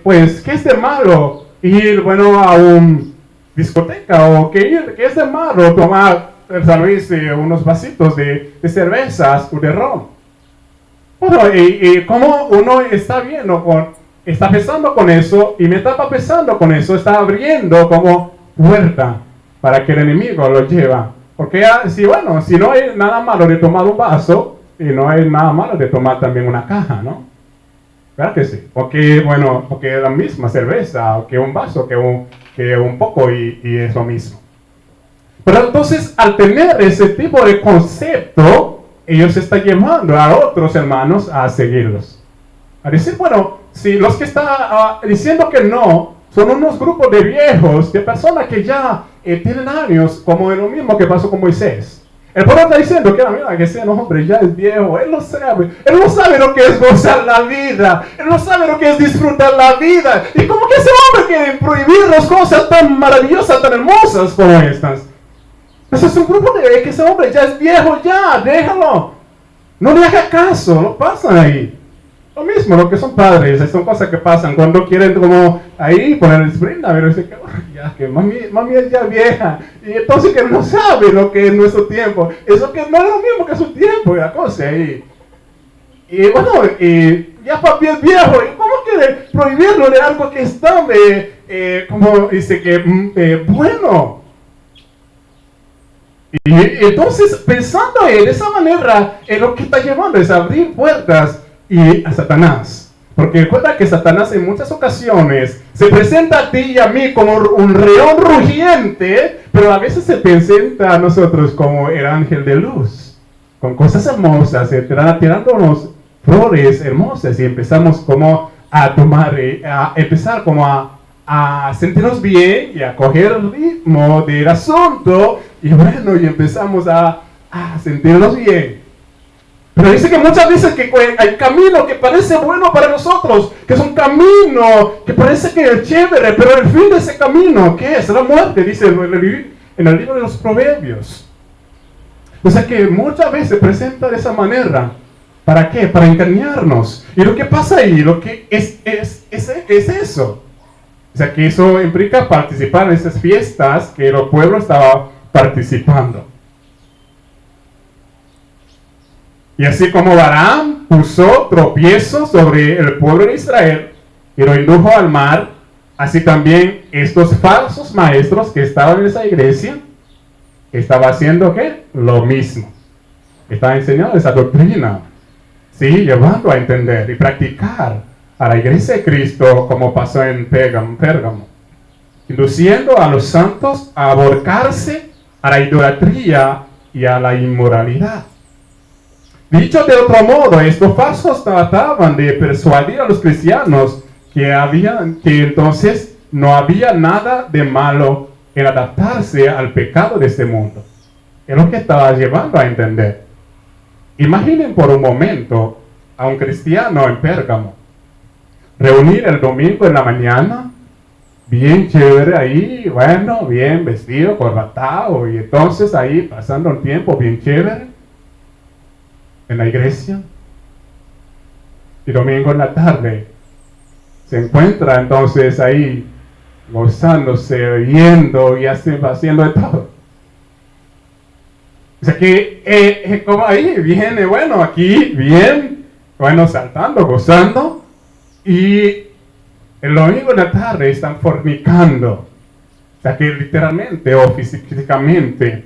pues, ¿qué es de malo ir, bueno, a un discoteca? O ¿qué es de malo tomar, tal vez, unos vasitos de cervezas o de ron? Bueno, como uno está viendo, está pensando con eso, y mientras está pensando con eso, está abriendo como puerta para que el enemigo lo lleve. Porque si no hay nada malo de tomar un vaso, y no hay nada malo de tomar también una caja, ¿no? ¿Verdad que sí? Porque es la misma cerveza, o que un vaso, que un poco, y es lo mismo. Pero entonces, al tener ese tipo de concepto, ellos están llevando a otros hermanos a seguirlos. A decir, bueno, si los que están diciendo que no, son unos grupos de viejos, de personas que ya tienen años, como lo mismo que pasó con Moisés. El pueblo está diciendo que mira, que ese hombre ya es viejo, él no sabe lo que es gozar la vida, él no sabe lo que es disfrutar la vida. Y como que ese hombre quiere prohibir las cosas tan maravillosas, tan hermosas como estas. Ese es un grupo de que ese hombre ya es viejo, ya, déjalo. No le haga caso, no pasa ahí. Lo mismo, lo que son padres, son cosas que pasan cuando quieren como ahí poner el sprint, a ver, dice que, ya, que mami es ya vieja, y entonces que no sabe lo que es nuestro tiempo, eso que no es lo mismo que su tiempo, y la cosa ahí. Y bueno, ya papi es viejo, ¿y cómo quiere prohibirlo de algo que está, como dice que, bueno? Y entonces, pensando de esa manera, lo que está llevando es abrir puertas y a Satanás. Porque recuerda que Satanás en muchas ocasiones se presenta a ti y a mí como un león rugiente, pero a veces se presenta a nosotros como el ángel de luz, con cosas hermosas, tirándonos flores hermosas, y empezamos como a tomar, a empezar como a sentirnos bien y a coger el ritmo del asunto, y bueno, y empezamos a sentirnos bien. Pero dice que muchas veces que hay camino que parece bueno para nosotros, que es un camino que parece que es chévere, pero el fin de ese camino, ¿qué es? La muerte, dice en el libro de los Proverbios. O sea que muchas veces se presenta de esa manera. ¿Para qué? Para engañarnos. Y lo que pasa ahí, lo que es eso. O sea que eso implica participar en esas fiestas que el pueblo estaba participando. Y así como Balaam puso tropiezo sobre el pueblo de Israel y lo indujo al mar, así también estos falsos maestros que estaban en esa iglesia, estaban haciendo ¿qué? Lo mismo. Estaban enseñando esa doctrina, sí, llevando a entender y practicar a la iglesia de Cristo, como pasó en Pérgamo, induciendo a los santos a aborcarse a la idolatría y a la inmoralidad. Dicho de otro modo, estos falsos trataban de persuadir a los cristianos que entonces no había nada de malo en adaptarse al pecado de este mundo. Es lo que estaba llevando a entender. Imaginen por un momento a un cristiano en Pérgamo reunir el domingo en la mañana, bien chévere ahí, bueno, bien vestido, corbatado, y entonces ahí pasando un tiempo bien chévere en la iglesia, y domingo en la tarde se encuentra entonces ahí gozándose, viendo y haciendo de todo. O sea que como ahí viene, bueno, aquí bien, bueno, saltando, gozando, y el domingo en la tarde están fornicando. O sea que literalmente o físicamente.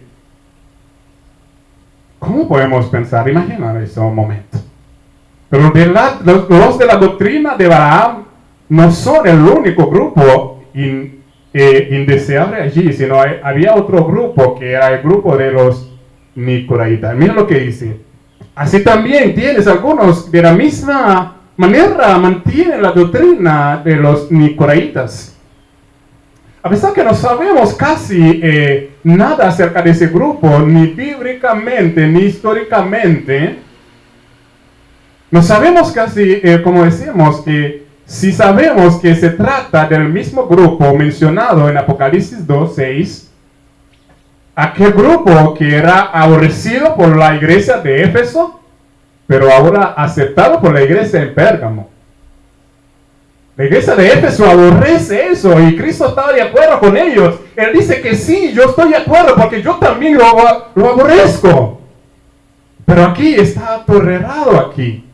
¿Cómo podemos pensar? Imaginar ese momento. Pero los de la doctrina de Balaam no son el único grupo indeseable allí, sino había otro grupo que era el grupo de los Nicolaitas. Mira lo que dice. Así también tienes algunos de la misma manera mantienen la doctrina de los Nicolaitas. A pesar que no sabemos casi nada acerca de ese grupo, ni bíblicamente, ni históricamente, no sabemos casi, como decimos, que si sabemos que se trata del mismo grupo mencionado en Apocalipsis 2:6, aquel grupo que era aborrecido por la iglesia de Éfeso, pero ahora aceptado por la iglesia en Pérgamo. La iglesia de Éfeso aborrece eso y Cristo estaba de acuerdo con ellos. Él dice que sí, yo estoy de acuerdo porque yo también lo aborrezco. Pero aquí está tolerado aquí,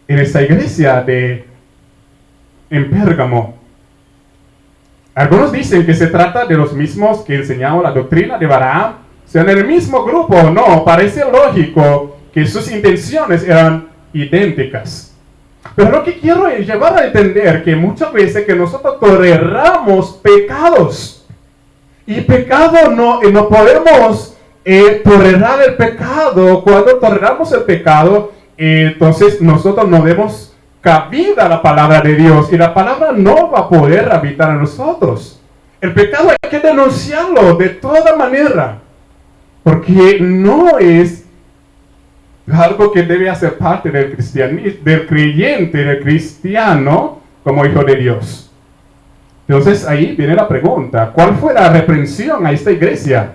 en esta iglesia en Pérgamo. Algunos dicen que se trata de los mismos que enseñaban la doctrina de Balaam. Sean el mismo grupo o no, parece lógico que sus intenciones eran idénticas. Pero lo que quiero es llevar a entender que muchas veces que nosotros toleramos pecados. Y pecado no podemos tolerar el pecado. Cuando toleramos el pecado, entonces nosotros no demos cabida a la palabra de Dios y la palabra no va a poder habitar en nosotros. El pecado hay que denunciarlo de toda manera, porque no es algo que debe hacer parte del cristianismo, del creyente, del cristiano como hijo de Dios. Entonces ahí viene la pregunta, ¿cuál fue la reprensión a esta iglesia?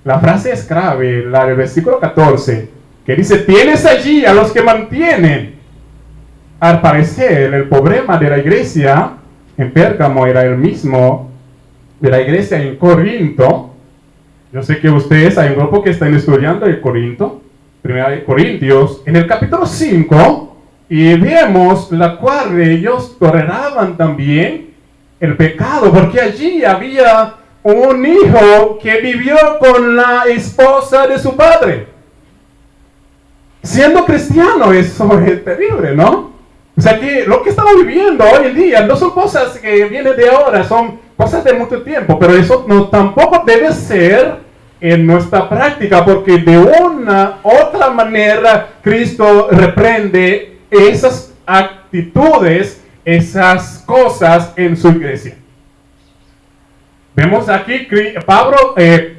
La frase es clave, la del versículo 14, que dice, tienes allí a los que mantienen. Al parecer, el problema de la iglesia en Pérgamo era el mismo de la iglesia en Corinto. Yo sé que ustedes, hay un grupo que están estudiando el Corinto, 1 Corintios, en el capítulo 5, y vemos la cual ellos toleraban también el pecado, porque allí había un hijo que vivió con la esposa de su padre. Siendo cristiano, eso es terrible, ¿no? O sea que lo que estamos viviendo hoy en día no son cosas que vienen de ahora, son cosas de mucho tiempo, pero eso no, tampoco debe ser en nuestra práctica, porque de una otra manera Cristo reprende esas actitudes, esas cosas en su iglesia. Vemos aquí Pablo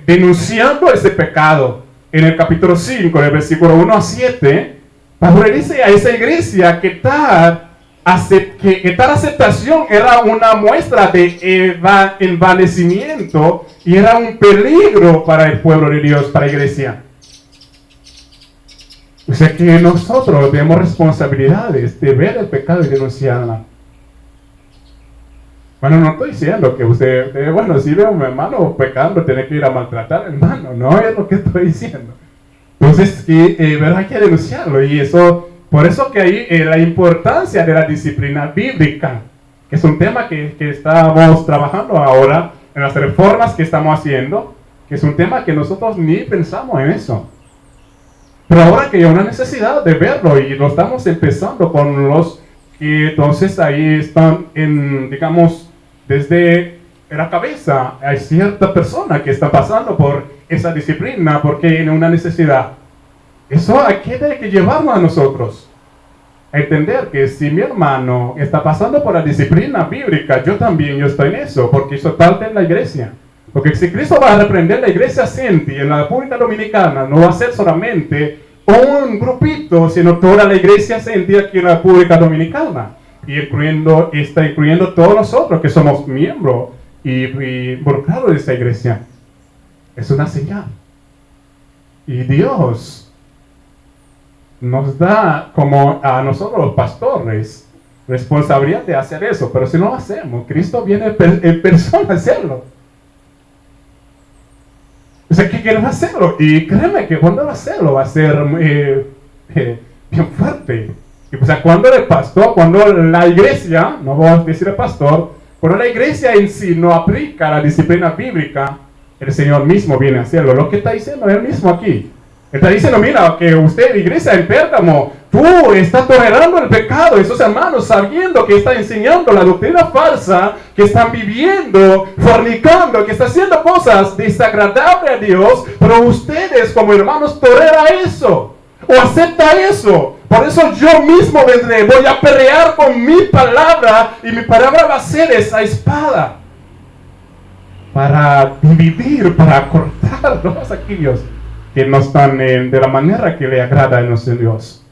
denunciando ese pecado en el capítulo 5, del versículo 1 a 7. Pablo le dice a esa iglesia que tal aceptación era una muestra de envanecimiento y era un peligro para el pueblo de Dios, para la iglesia. O sea que nosotros tenemos responsabilidades de ver el pecado y denunciarla. Bueno, no estoy diciendo que usted, bueno, si ve a un hermano pecando, tiene que ir a maltratar al hermano, no es lo que estoy diciendo. Entonces, hay que denunciarlo, y eso, por eso que ahí la importancia de la disciplina bíblica, que es un tema que estamos trabajando ahora en las reformas que estamos haciendo, que es un tema que nosotros ni pensamos en eso. Pero ahora que hay una necesidad de verlo, y lo estamos empezando con los que entonces ahí están digamos, desde la cabeza, hay cierta persona que está pasando por esa disciplina porque tiene una necesidad. Eso hay que llevarlo a nosotros a entender que si mi hermano está pasando por la disciplina bíblica, yo estoy en eso, porque eso parte en la iglesia. Porque si Cristo va a reprender la iglesia Senti en la República Dominicana, no va a ser solamente un grupito, sino toda la iglesia Senti aquí en la República Dominicana, y incluyendo todos nosotros que somos miembros y involucrados de esta iglesia. Es una señal. Y Dios nos da como a nosotros los pastores responsabilidad de hacer eso, pero si no lo hacemos, Cristo viene en persona a hacerlo. O sea, que queremos hacerlo, y créeme que cuando va a hacerlo va a ser bien fuerte. Y pues cuando el pastor, cuando la iglesia, no voy a decir el pastor, cuando la iglesia en sí no aplica la disciplina bíblica, el Señor mismo viene a hacerlo. Lo que está diciendo él mismo aquí. Él está diciendo, mira, que usted, iglesia en Pérgamo, tú estás tolerando el pecado. Esos hermanos, sabiendo que está enseñando la doctrina falsa, que están viviendo, fornicando, que están haciendo cosas desagradables a Dios, pero ustedes como hermanos toleran eso, o aceptan eso. Por eso yo mismo vendré, voy a pelear con mi palabra, y mi palabra va a ser esa espada para dividir, para cortar todos aquellos que no están de la manera que le agrada a nuestro Dios.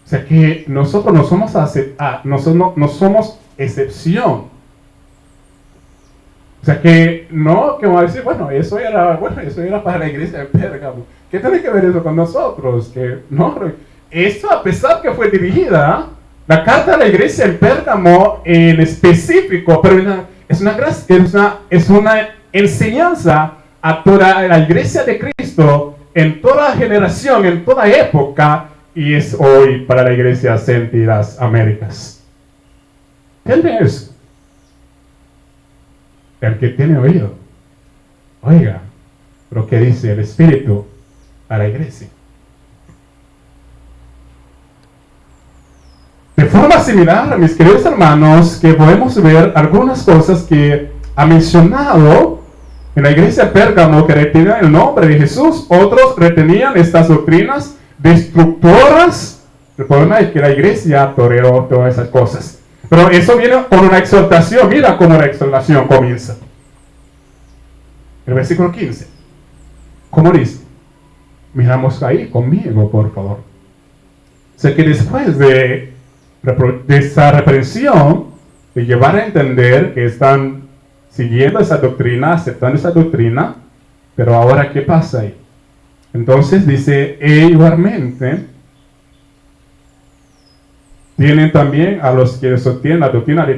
O sea que nosotros no somos excepción. O sea que no, que vamos a decir, bueno, eso era para la iglesia de Pérgamo. ¿Qué tiene que ver eso con nosotros? Que no, eso a pesar que fue dirigida, la carta a la iglesia en Pérgamo en específico, pero es una enseñanza a toda la iglesia de Cristo en toda generación, en toda época, y es hoy para la iglesia Senti las Américas. ¿Entiende eso? El que tiene oído, oiga lo que dice el Espíritu a la iglesia. De forma similar, mis queridos hermanos, que podemos ver algunas cosas que ha mencionado en la iglesia de Pérgamo, que retenían el nombre de Jesús, otros retenían estas doctrinas destructoras. El problema es que la iglesia toleró todas esas cosas. Pero eso viene con una exhortación. Mira cómo la exhortación comienza. El versículo 15. ¿Cómo dice? Miramos ahí conmigo, por favor. Sé que después de esa reprensión, de llevar a entender que están siguiendo esa doctrina, aceptando esa doctrina, pero ahora, ¿qué pasa ahí? Entonces dice, igualmente, tienen también a los que sostienen la doctrina de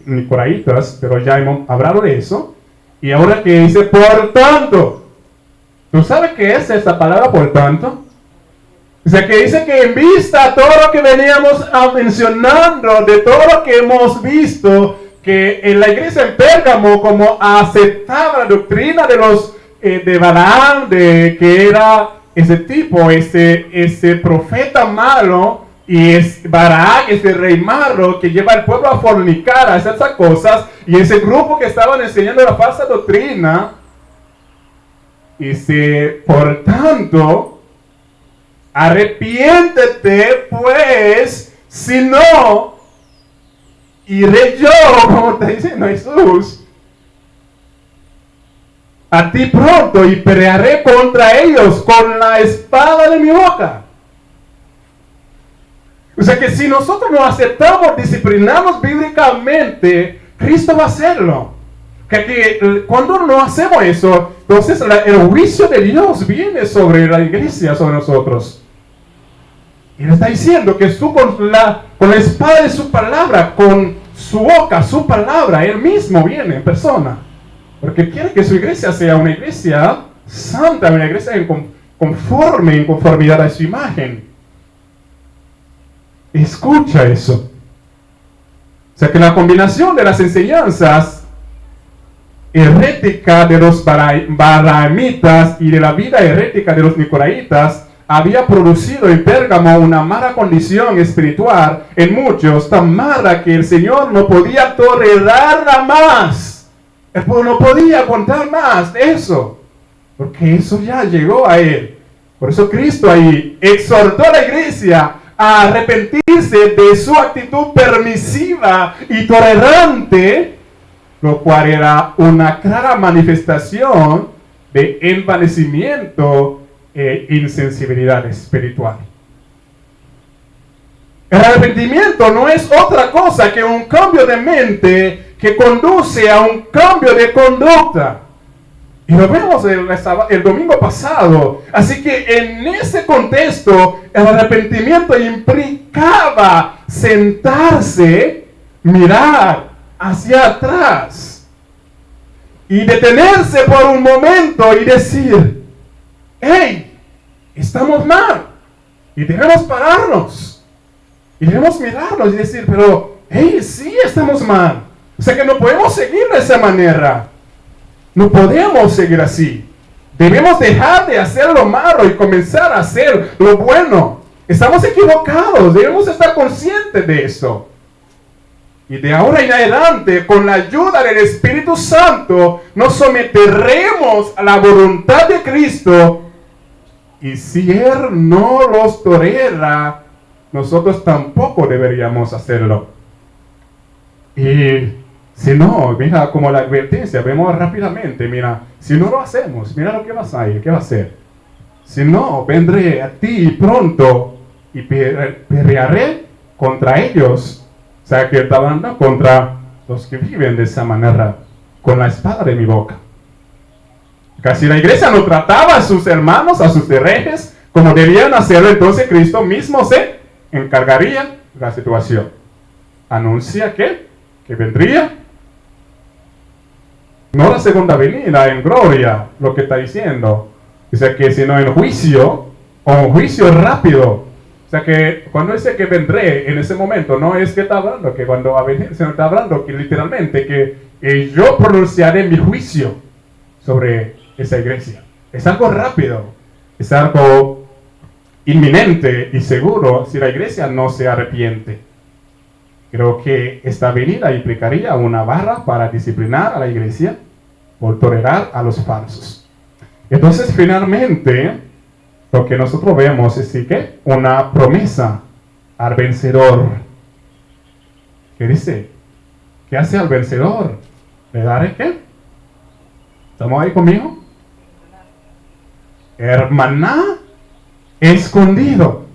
Nicolaitas, pero ya hemos hablado de eso, y ahora que dice, por tanto, ¿tú sabes qué es esa palabra por tanto? O sea, que dice que en vista a todo lo que veníamos mencionando, de todo lo que hemos visto, que en la iglesia en Pérgamo, como aceptaba la doctrina de los de Balaam, de que era ese tipo, ese profeta malo, y es Balaam, ese rey malo que lleva al pueblo a fornicar, a hacer esas cosas, y ese grupo que estaban enseñando la falsa doctrina, dice, por tanto, arrepiéntete, pues, si no, iré yo, como está diciendo Jesús, a ti pronto y pelearé contra ellos con la espada de mi boca. O sea que si nosotros no aceptamos, disciplinamos bíblicamente, Cristo va a hacerlo. Que cuando no hacemos eso, entonces el juicio de Dios viene sobre la iglesia, sobre nosotros. Y le está diciendo que tú con la espada de su palabra, con su boca, su palabra, Él mismo viene en persona. Porque quiere que su iglesia sea una iglesia santa, una iglesia en conformidad a su imagen. Escucha eso. O sea que la combinación de las enseñanzas heréticas de los balaamitas y de la vida herética de los nicolaitas había producido en Pérgamo una mala condición espiritual en muchos, tan mala que el Señor no podía tolerarla más. El pueblo no podía aguantar más de eso, porque eso ya llegó a Él. Por eso Cristo ahí exhortó a la iglesia a arrepentirse de su actitud permisiva y tolerante, lo cual era una clara manifestación de envanecimiento e insensibilidad espiritual. El arrepentimiento no es otra cosa que un cambio de mente que conduce a un cambio de conducta. Y lo vemos el domingo pasado. Así que en ese contexto, el arrepentimiento implicaba sentarse, mirar hacia atrás y detenerse por un momento y decir, hey, estamos mal, y debemos pararnos, y debemos mirarnos y decir, pero, hey, sí estamos mal. O sea que no podemos seguir de esa manera, no podemos seguir así. Debemos dejar de hacer lo malo y comenzar a hacer lo bueno. Estamos equivocados, debemos estar conscientes de eso. Y de ahora en adelante, con la ayuda del Espíritu Santo, nos someteremos a la voluntad de Cristo. Y si Él no los tolera, nosotros tampoco deberíamos hacerlo. Y si no, mira como la advertencia, vemos rápidamente, mira, si no lo hacemos, mira lo que va a ir, ¿qué va a hacer? Si no, vendré a ti pronto y pelearé contra ellos. O sea, que está hablando contra los que viven de esa manera. con la espada de mi boca. Casi la iglesia no trataba a sus hermanos, a sus herejes, como debían hacerlo, entonces Cristo mismo se encargaría de la situación. Anuncia que vendría, no la segunda venida en gloria, lo que está diciendo. O sea que sino en juicio, o un juicio rápido. O sea que cuando dice que vendré en ese momento, no es que está hablando que cuando va a venir, sino está hablando que literalmente que yo pronunciaré mi juicio sobre esa iglesia. Es algo rápido, es algo inminente y seguro si la iglesia no se arrepiente. Creo que esta venida implicaría una barra para disciplinar a la iglesia por tolerar a los falsos. Entonces, finalmente, lo que nosotros vemos es que una promesa al vencedor. ¿Qué dice? ¿Qué hace al vencedor? ¿Le daré qué? ¿Estamos ahí conmigo? El maná escondido.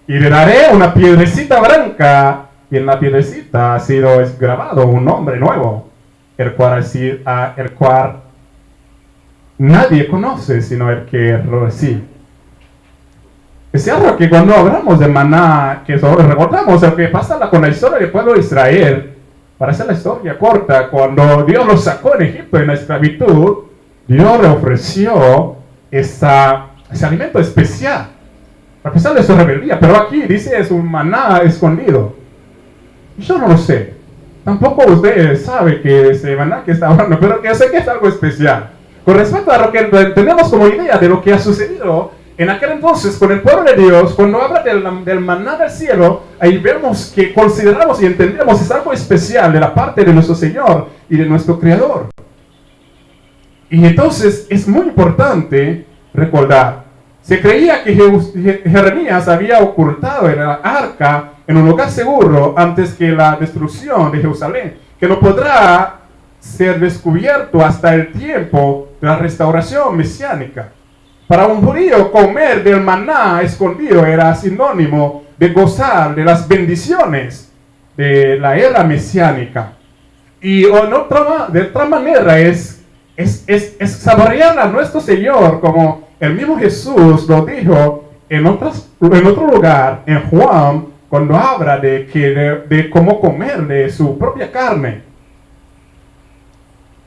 Y le daré una piedrecita blanca, y en la piedrecita ha sido grabado un nombre nuevo, el cual nadie conoce sino el que lo recibe. Es cierto que cuando hablamos de maná, que recordamos lo que pasa con la historia del pueblo de Israel, para hacer la historia corta, cuando Dios los sacó en Egipto en la esclavitud, Dios le ofreció ese alimento especial, a pesar de su rebeldía, pero aquí dice es un maná escondido. Yo no lo sé, tampoco usted sabe que ese maná que está hablando, pero que sé que es algo especial. Con respecto a lo que tenemos como idea de lo que ha sucedido en aquel entonces con el pueblo de Dios, cuando habla del maná del cielo, ahí vemos que consideramos y entendemos es algo especial de la parte de nuestro Señor y de nuestro Creador. Y entonces es muy importante recordar. Se creía que Jeremías había ocultado en el arca en un lugar seguro antes que la destrucción de Jerusalén, que no podrá ser descubierto hasta el tiempo de la restauración mesiánica. Para un judío, comer del maná escondido era sinónimo de gozar de las bendiciones de la era mesiánica. Y de otra manera es saborear a nuestro Señor, como el mismo Jesús lo dijo en otro lugar, en Juan, cuando habla de cómo comer de su propia carne.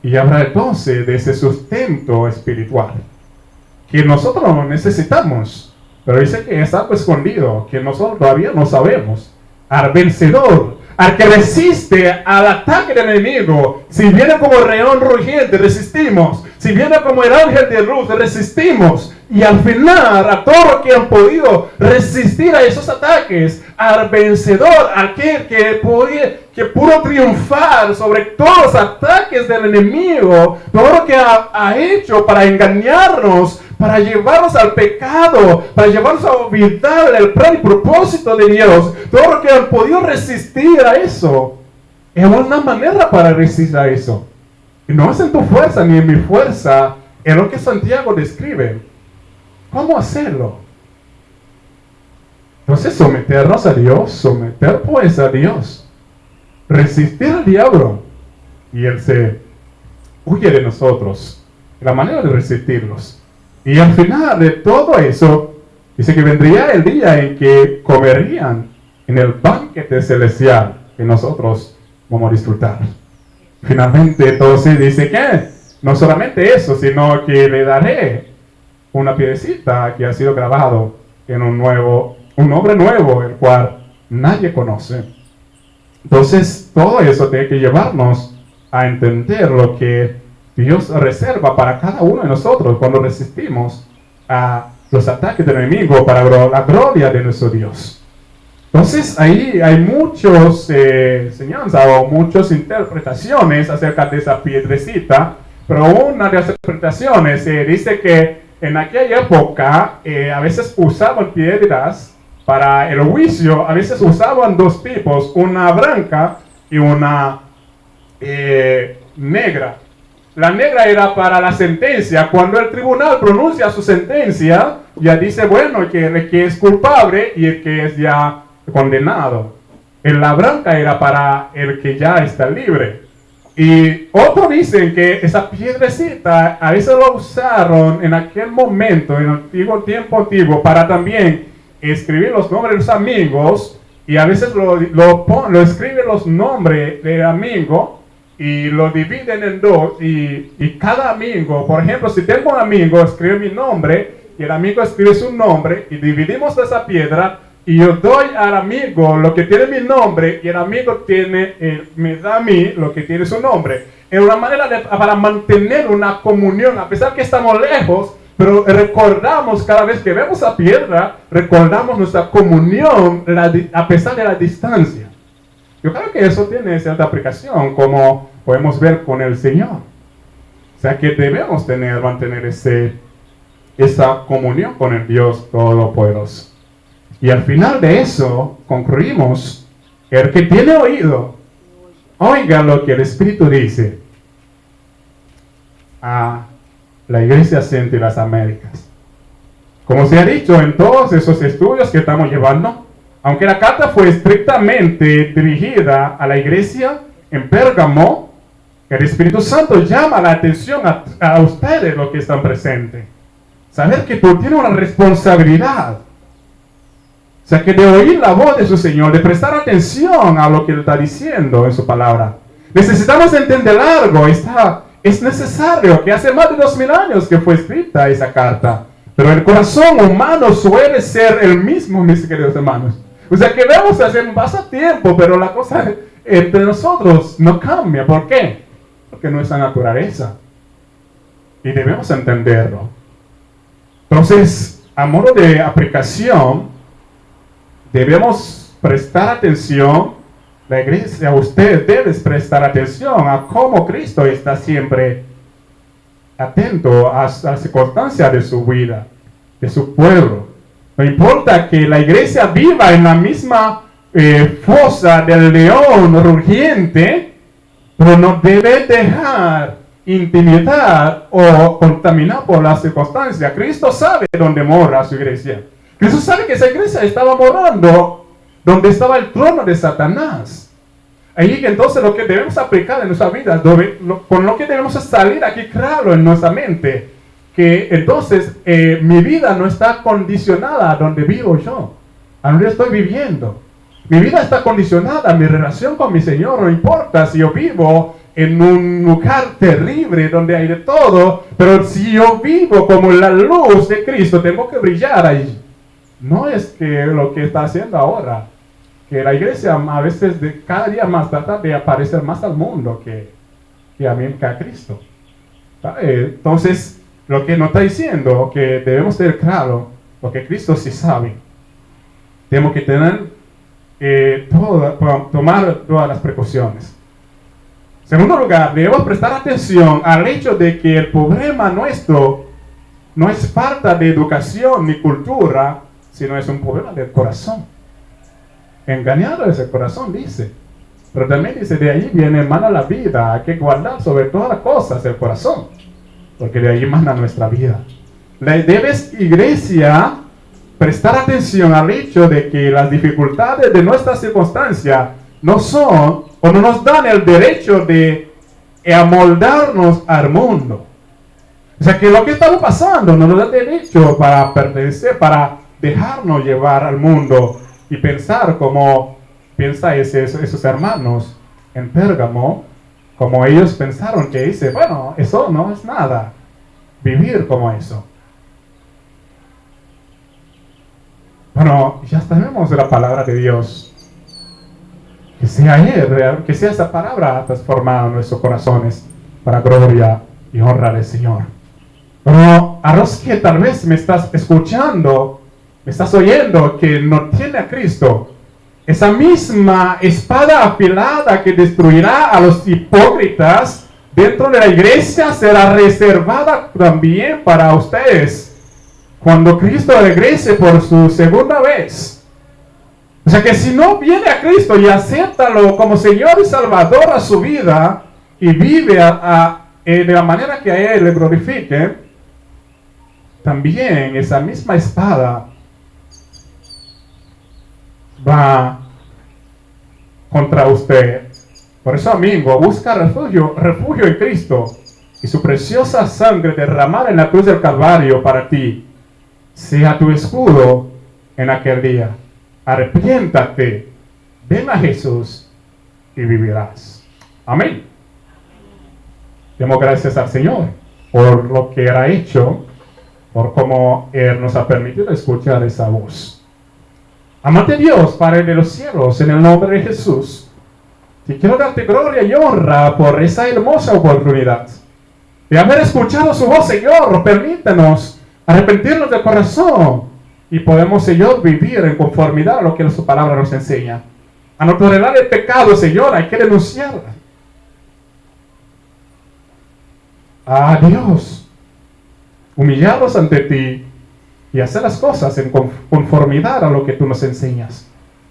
Y habla entonces de ese sustento espiritual que nosotros necesitamos, pero dice que es algo escondido, que nosotros todavía no sabemos. Al vencedor, al que resiste al ataque del enemigo, si viene como el león rugiente, resistimos. Si viene como el ángel de luz, resistimos. Y al final, a todos los que han podido resistir a esos ataques, al vencedor, aquel que pudo triunfar sobre todos los ataques del enemigo, todo lo que ha hecho para engañarnos, para llevarnos al pecado, para llevarnos a olvidar el plan y propósito de Dios, todo lo que han podido resistir a eso, es una manera para resistir a eso. Y no es en tu fuerza ni en mi fuerza, es lo que Santiago describe. ¿Cómo hacerlo? Entonces someternos a Dios, someter pues a Dios, resistir al diablo, y Él se huye de nosotros. La manera de resistirlos. Y al final de todo eso, dice que vendría el día en que comerían en el banquete celestial que nosotros vamos a disfrutar. Finalmente entonces dice que no solamente eso, sino que le daré una piedrecita que ha sido grabado en un nombre nuevo, el cual nadie conoce. Entonces todo eso tiene que llevarnos a entender lo que Dios reserva para cada uno de nosotros cuando resistimos a los ataques del enemigo para la gloria de nuestro Dios. Entonces ahí hay muchas enseñanzas o muchas interpretaciones acerca de esa piedrecita, pero una de las interpretaciones dice que en aquella época a veces usaban piedras para el juicio, a veces usaban dos tipos, una blanca y una negra. La negra era para la sentencia. Cuando el tribunal pronuncia su sentencia, ya dice, bueno, que el que es culpable y el que es ya condenado. La blanca era para el que ya está libre. Y otros dicen que esa piedrecita a veces lo usaron en aquel momento, en el tiempo antiguo, para también escribir los nombres de los amigos. Y a veces lo escriben los nombres del amigo y lo dividen en dos. Y cada amigo, por ejemplo, si tengo un amigo, escribe mi nombre y el amigo escribe su nombre y dividimos esa piedra. Y yo doy al amigo lo que tiene mi nombre y el amigo me da a mí lo que tiene su nombre. Es una manera para mantener una comunión, a pesar que estamos lejos, pero recordamos cada vez que vemos la piedra, recordamos nuestra comunión a pesar de la distancia. Yo creo que eso tiene cierta aplicación, como podemos ver con el Señor. O sea que debemos mantener esa comunión con el Dios Todopoderoso. Y al final de eso, concluimos, el que tiene oído, oiga lo que el Espíritu dice a la Iglesia Centro y las Américas. Como se ha dicho en todos esos estudios que estamos llevando, aunque la carta fue estrictamente dirigida a la iglesia en Pérgamo, el Espíritu Santo llama la atención a ustedes, los que están presentes. Saber que tú tienes una responsabilidad. O sea, que de oír la voz de su Señor, de prestar atención a lo que Él está diciendo en su palabra. Necesitamos entender algo. Es necesario, que hace más de 2000 años que fue escrita esa carta. Pero el corazón humano suele ser el mismo, mis queridos hermanos. O sea, que vemos hace pasa tiempo, pero la cosa entre nosotros no cambia. ¿Por qué? Porque no es la naturaleza. Y debemos entenderlo. Entonces, a modo de aplicación, debemos prestar atención, la iglesia, usted debe prestar atención a cómo Cristo está siempre atento a las circunstancias de su vida, de su pueblo. No importa que la iglesia viva en la misma fosa del león rugiente, pero no debe dejar intimidar o contaminar por las circunstancias. Cristo sabe dónde mora su iglesia. Cristo sabe que esa iglesia estaba morando donde estaba el trono de Satanás. Ahí entonces lo que debemos aplicar en nuestra vida, con lo que debemos salir aquí claro en nuestra mente, que entonces mi vida no está condicionada a donde vivo yo, a donde estoy viviendo. Mi vida está condicionada a mi relación con mi Señor. No importa si yo vivo en un lugar terrible donde hay de todo, pero si yo vivo como la luz de Cristo, tengo que brillar ahí. No es que lo que está haciendo ahora, que la iglesia a veces cada día más trata de aparecer más al mundo que a Cristo. Entonces, lo que nos está diciendo, que debemos tener claro, porque Cristo sí sabe, tenemos que tomar todas las precauciones. En segundo lugar, debemos prestar atención al hecho de que el problema nuestro no es falta de educación ni cultura, sino es un problema del corazón. Engañado es el corazón, dice. Pero también dice, de ahí viene mala la vida. Hay que guardar sobre todas las cosas el corazón, porque de ahí manda nuestra vida. Debes, iglesia, prestar atención al hecho de que las dificultades de nuestra circunstancia no son, o no nos dan el derecho de amoldarnos al mundo. O sea, que lo que estamos pasando no nos da derecho para pertenecer, para dejarnos llevar al mundo y pensar como piensa esos hermanos en Pérgamo, como ellos pensaron que dice, bueno, eso no es nada, vivir como eso. Bueno, ya tenemos la palabra de Dios. Que sea Él, que sea esa palabra transformada en nuestros corazones para gloria y honra del Señor. Pero a los que tal vez me estás escuchando, me estás oyendo, que no tiene a Cristo, esa misma espada afilada que destruirá a los hipócritas dentro de la iglesia será reservada también para ustedes cuando Cristo regrese por su segunda vez. O sea que si no viene a Cristo y acéptalo como Señor y Salvador a su vida y vive de la manera que a Él le glorifique, también esa misma espada va contra usted. Por eso, amigo, busca refugio en Cristo y su preciosa sangre derramada en la cruz del Calvario para ti sea tu escudo en aquel día. Arrepiéntate, ven a Jesús y vivirás. Amén. Demos gracias al Señor por lo que Él ha hecho, por cómo Él nos ha permitido escuchar esa voz. Amante Dios, Padre de los cielos, en el nombre de Jesús, y quiero darte gloria y honra por esa hermosa oportunidad de haber escuchado su voz, Señor. Permítanos arrepentirnos de corazón y podemos, Señor, vivir en conformidad a lo que su palabra nos enseña. A no tolerar el pecado, Señor, hay que denunciarla. A Dios, humillarnos ante ti y hacer las cosas en conformidad a lo que tú nos enseñas.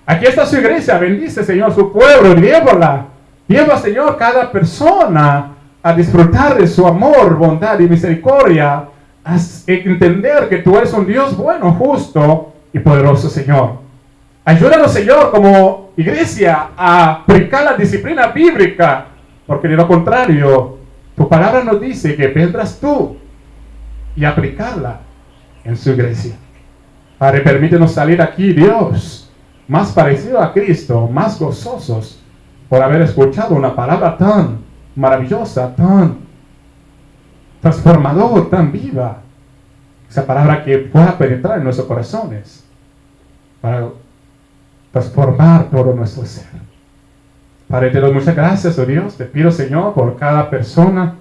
Aquí está su iglesia, bendice, Señor, su pueblo, llévala. Lleva, Señor, cada persona a disfrutar de su amor, bondad y misericordia, a entender que tú eres un Dios bueno, justo y poderoso, Señor. Ayúdanos, Señor, como iglesia a aplicar la disciplina bíblica, porque de lo contrario, tu palabra nos dice que vendrás tú y aplicarla en su iglesia. Padre, permítenos salir aquí, Dios, más parecido a Cristo, más gozosos por haber escuchado una palabra tan maravillosa, tan transformadora, tan viva. Esa palabra que pueda penetrar en nuestros corazones para transformar todo nuestro ser. Padre, te doy muchas gracias, oh Dios. Te pido, Señor, por cada persona,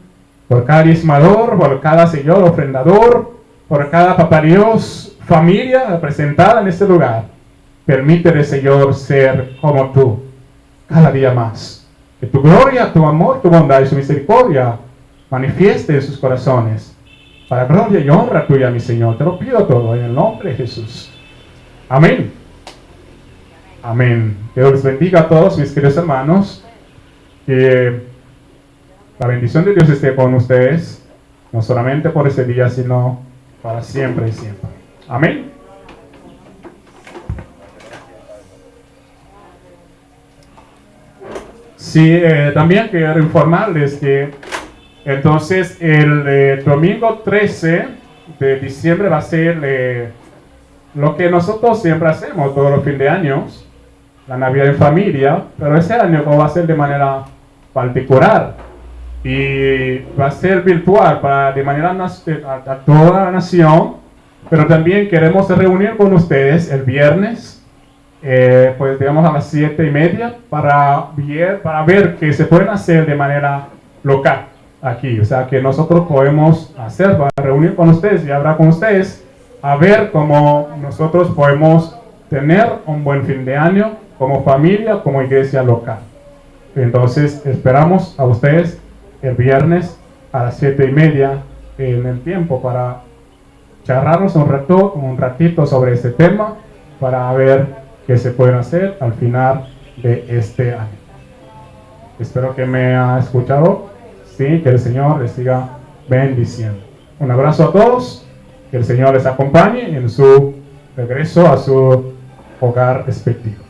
por cada diezmador, por cada, Señor, ofrendador, por cada papá Dios, familia representada en este lugar. Permítele, Señor, ser como tú cada día más. Que tu gloria, tu amor, tu bondad y su misericordia manifieste en sus corazones. Para gloria y honra tuya, mi Señor. Te lo pido todo en el nombre de Jesús. Amén. Amén. Que Dios les bendiga a todos, mis queridos hermanos. Que la bendición de Dios esté con ustedes, no solamente por este día, sino para siempre y siempre. Amén. Sí, también quiero informarles que entonces el domingo 13 de diciembre va a ser lo que nosotros siempre hacemos todos los fines de año, la Navidad en familia, pero ese año va a ser de manera particular y va a ser virtual de manera a toda la nación, pero también queremos reunir con ustedes el viernes. Pues digamos a las 7:30 para ver qué se pueden hacer de manera local aquí, o sea que nosotros podemos hacer para reunir con ustedes y hablar con ustedes a ver cómo nosotros podemos tener un buen fin de año como familia, como iglesia local. Entonces esperamos a ustedes el viernes a las 7:30 en el tiempo para charlarnos un ratito sobre este tema, para ver que se pueden hacer al final de este año. Espero que me haya escuchado. Sí, que el Señor les siga bendiciendo. Un abrazo a todos. Que el Señor les acompañe en su regreso a su hogar respectivo.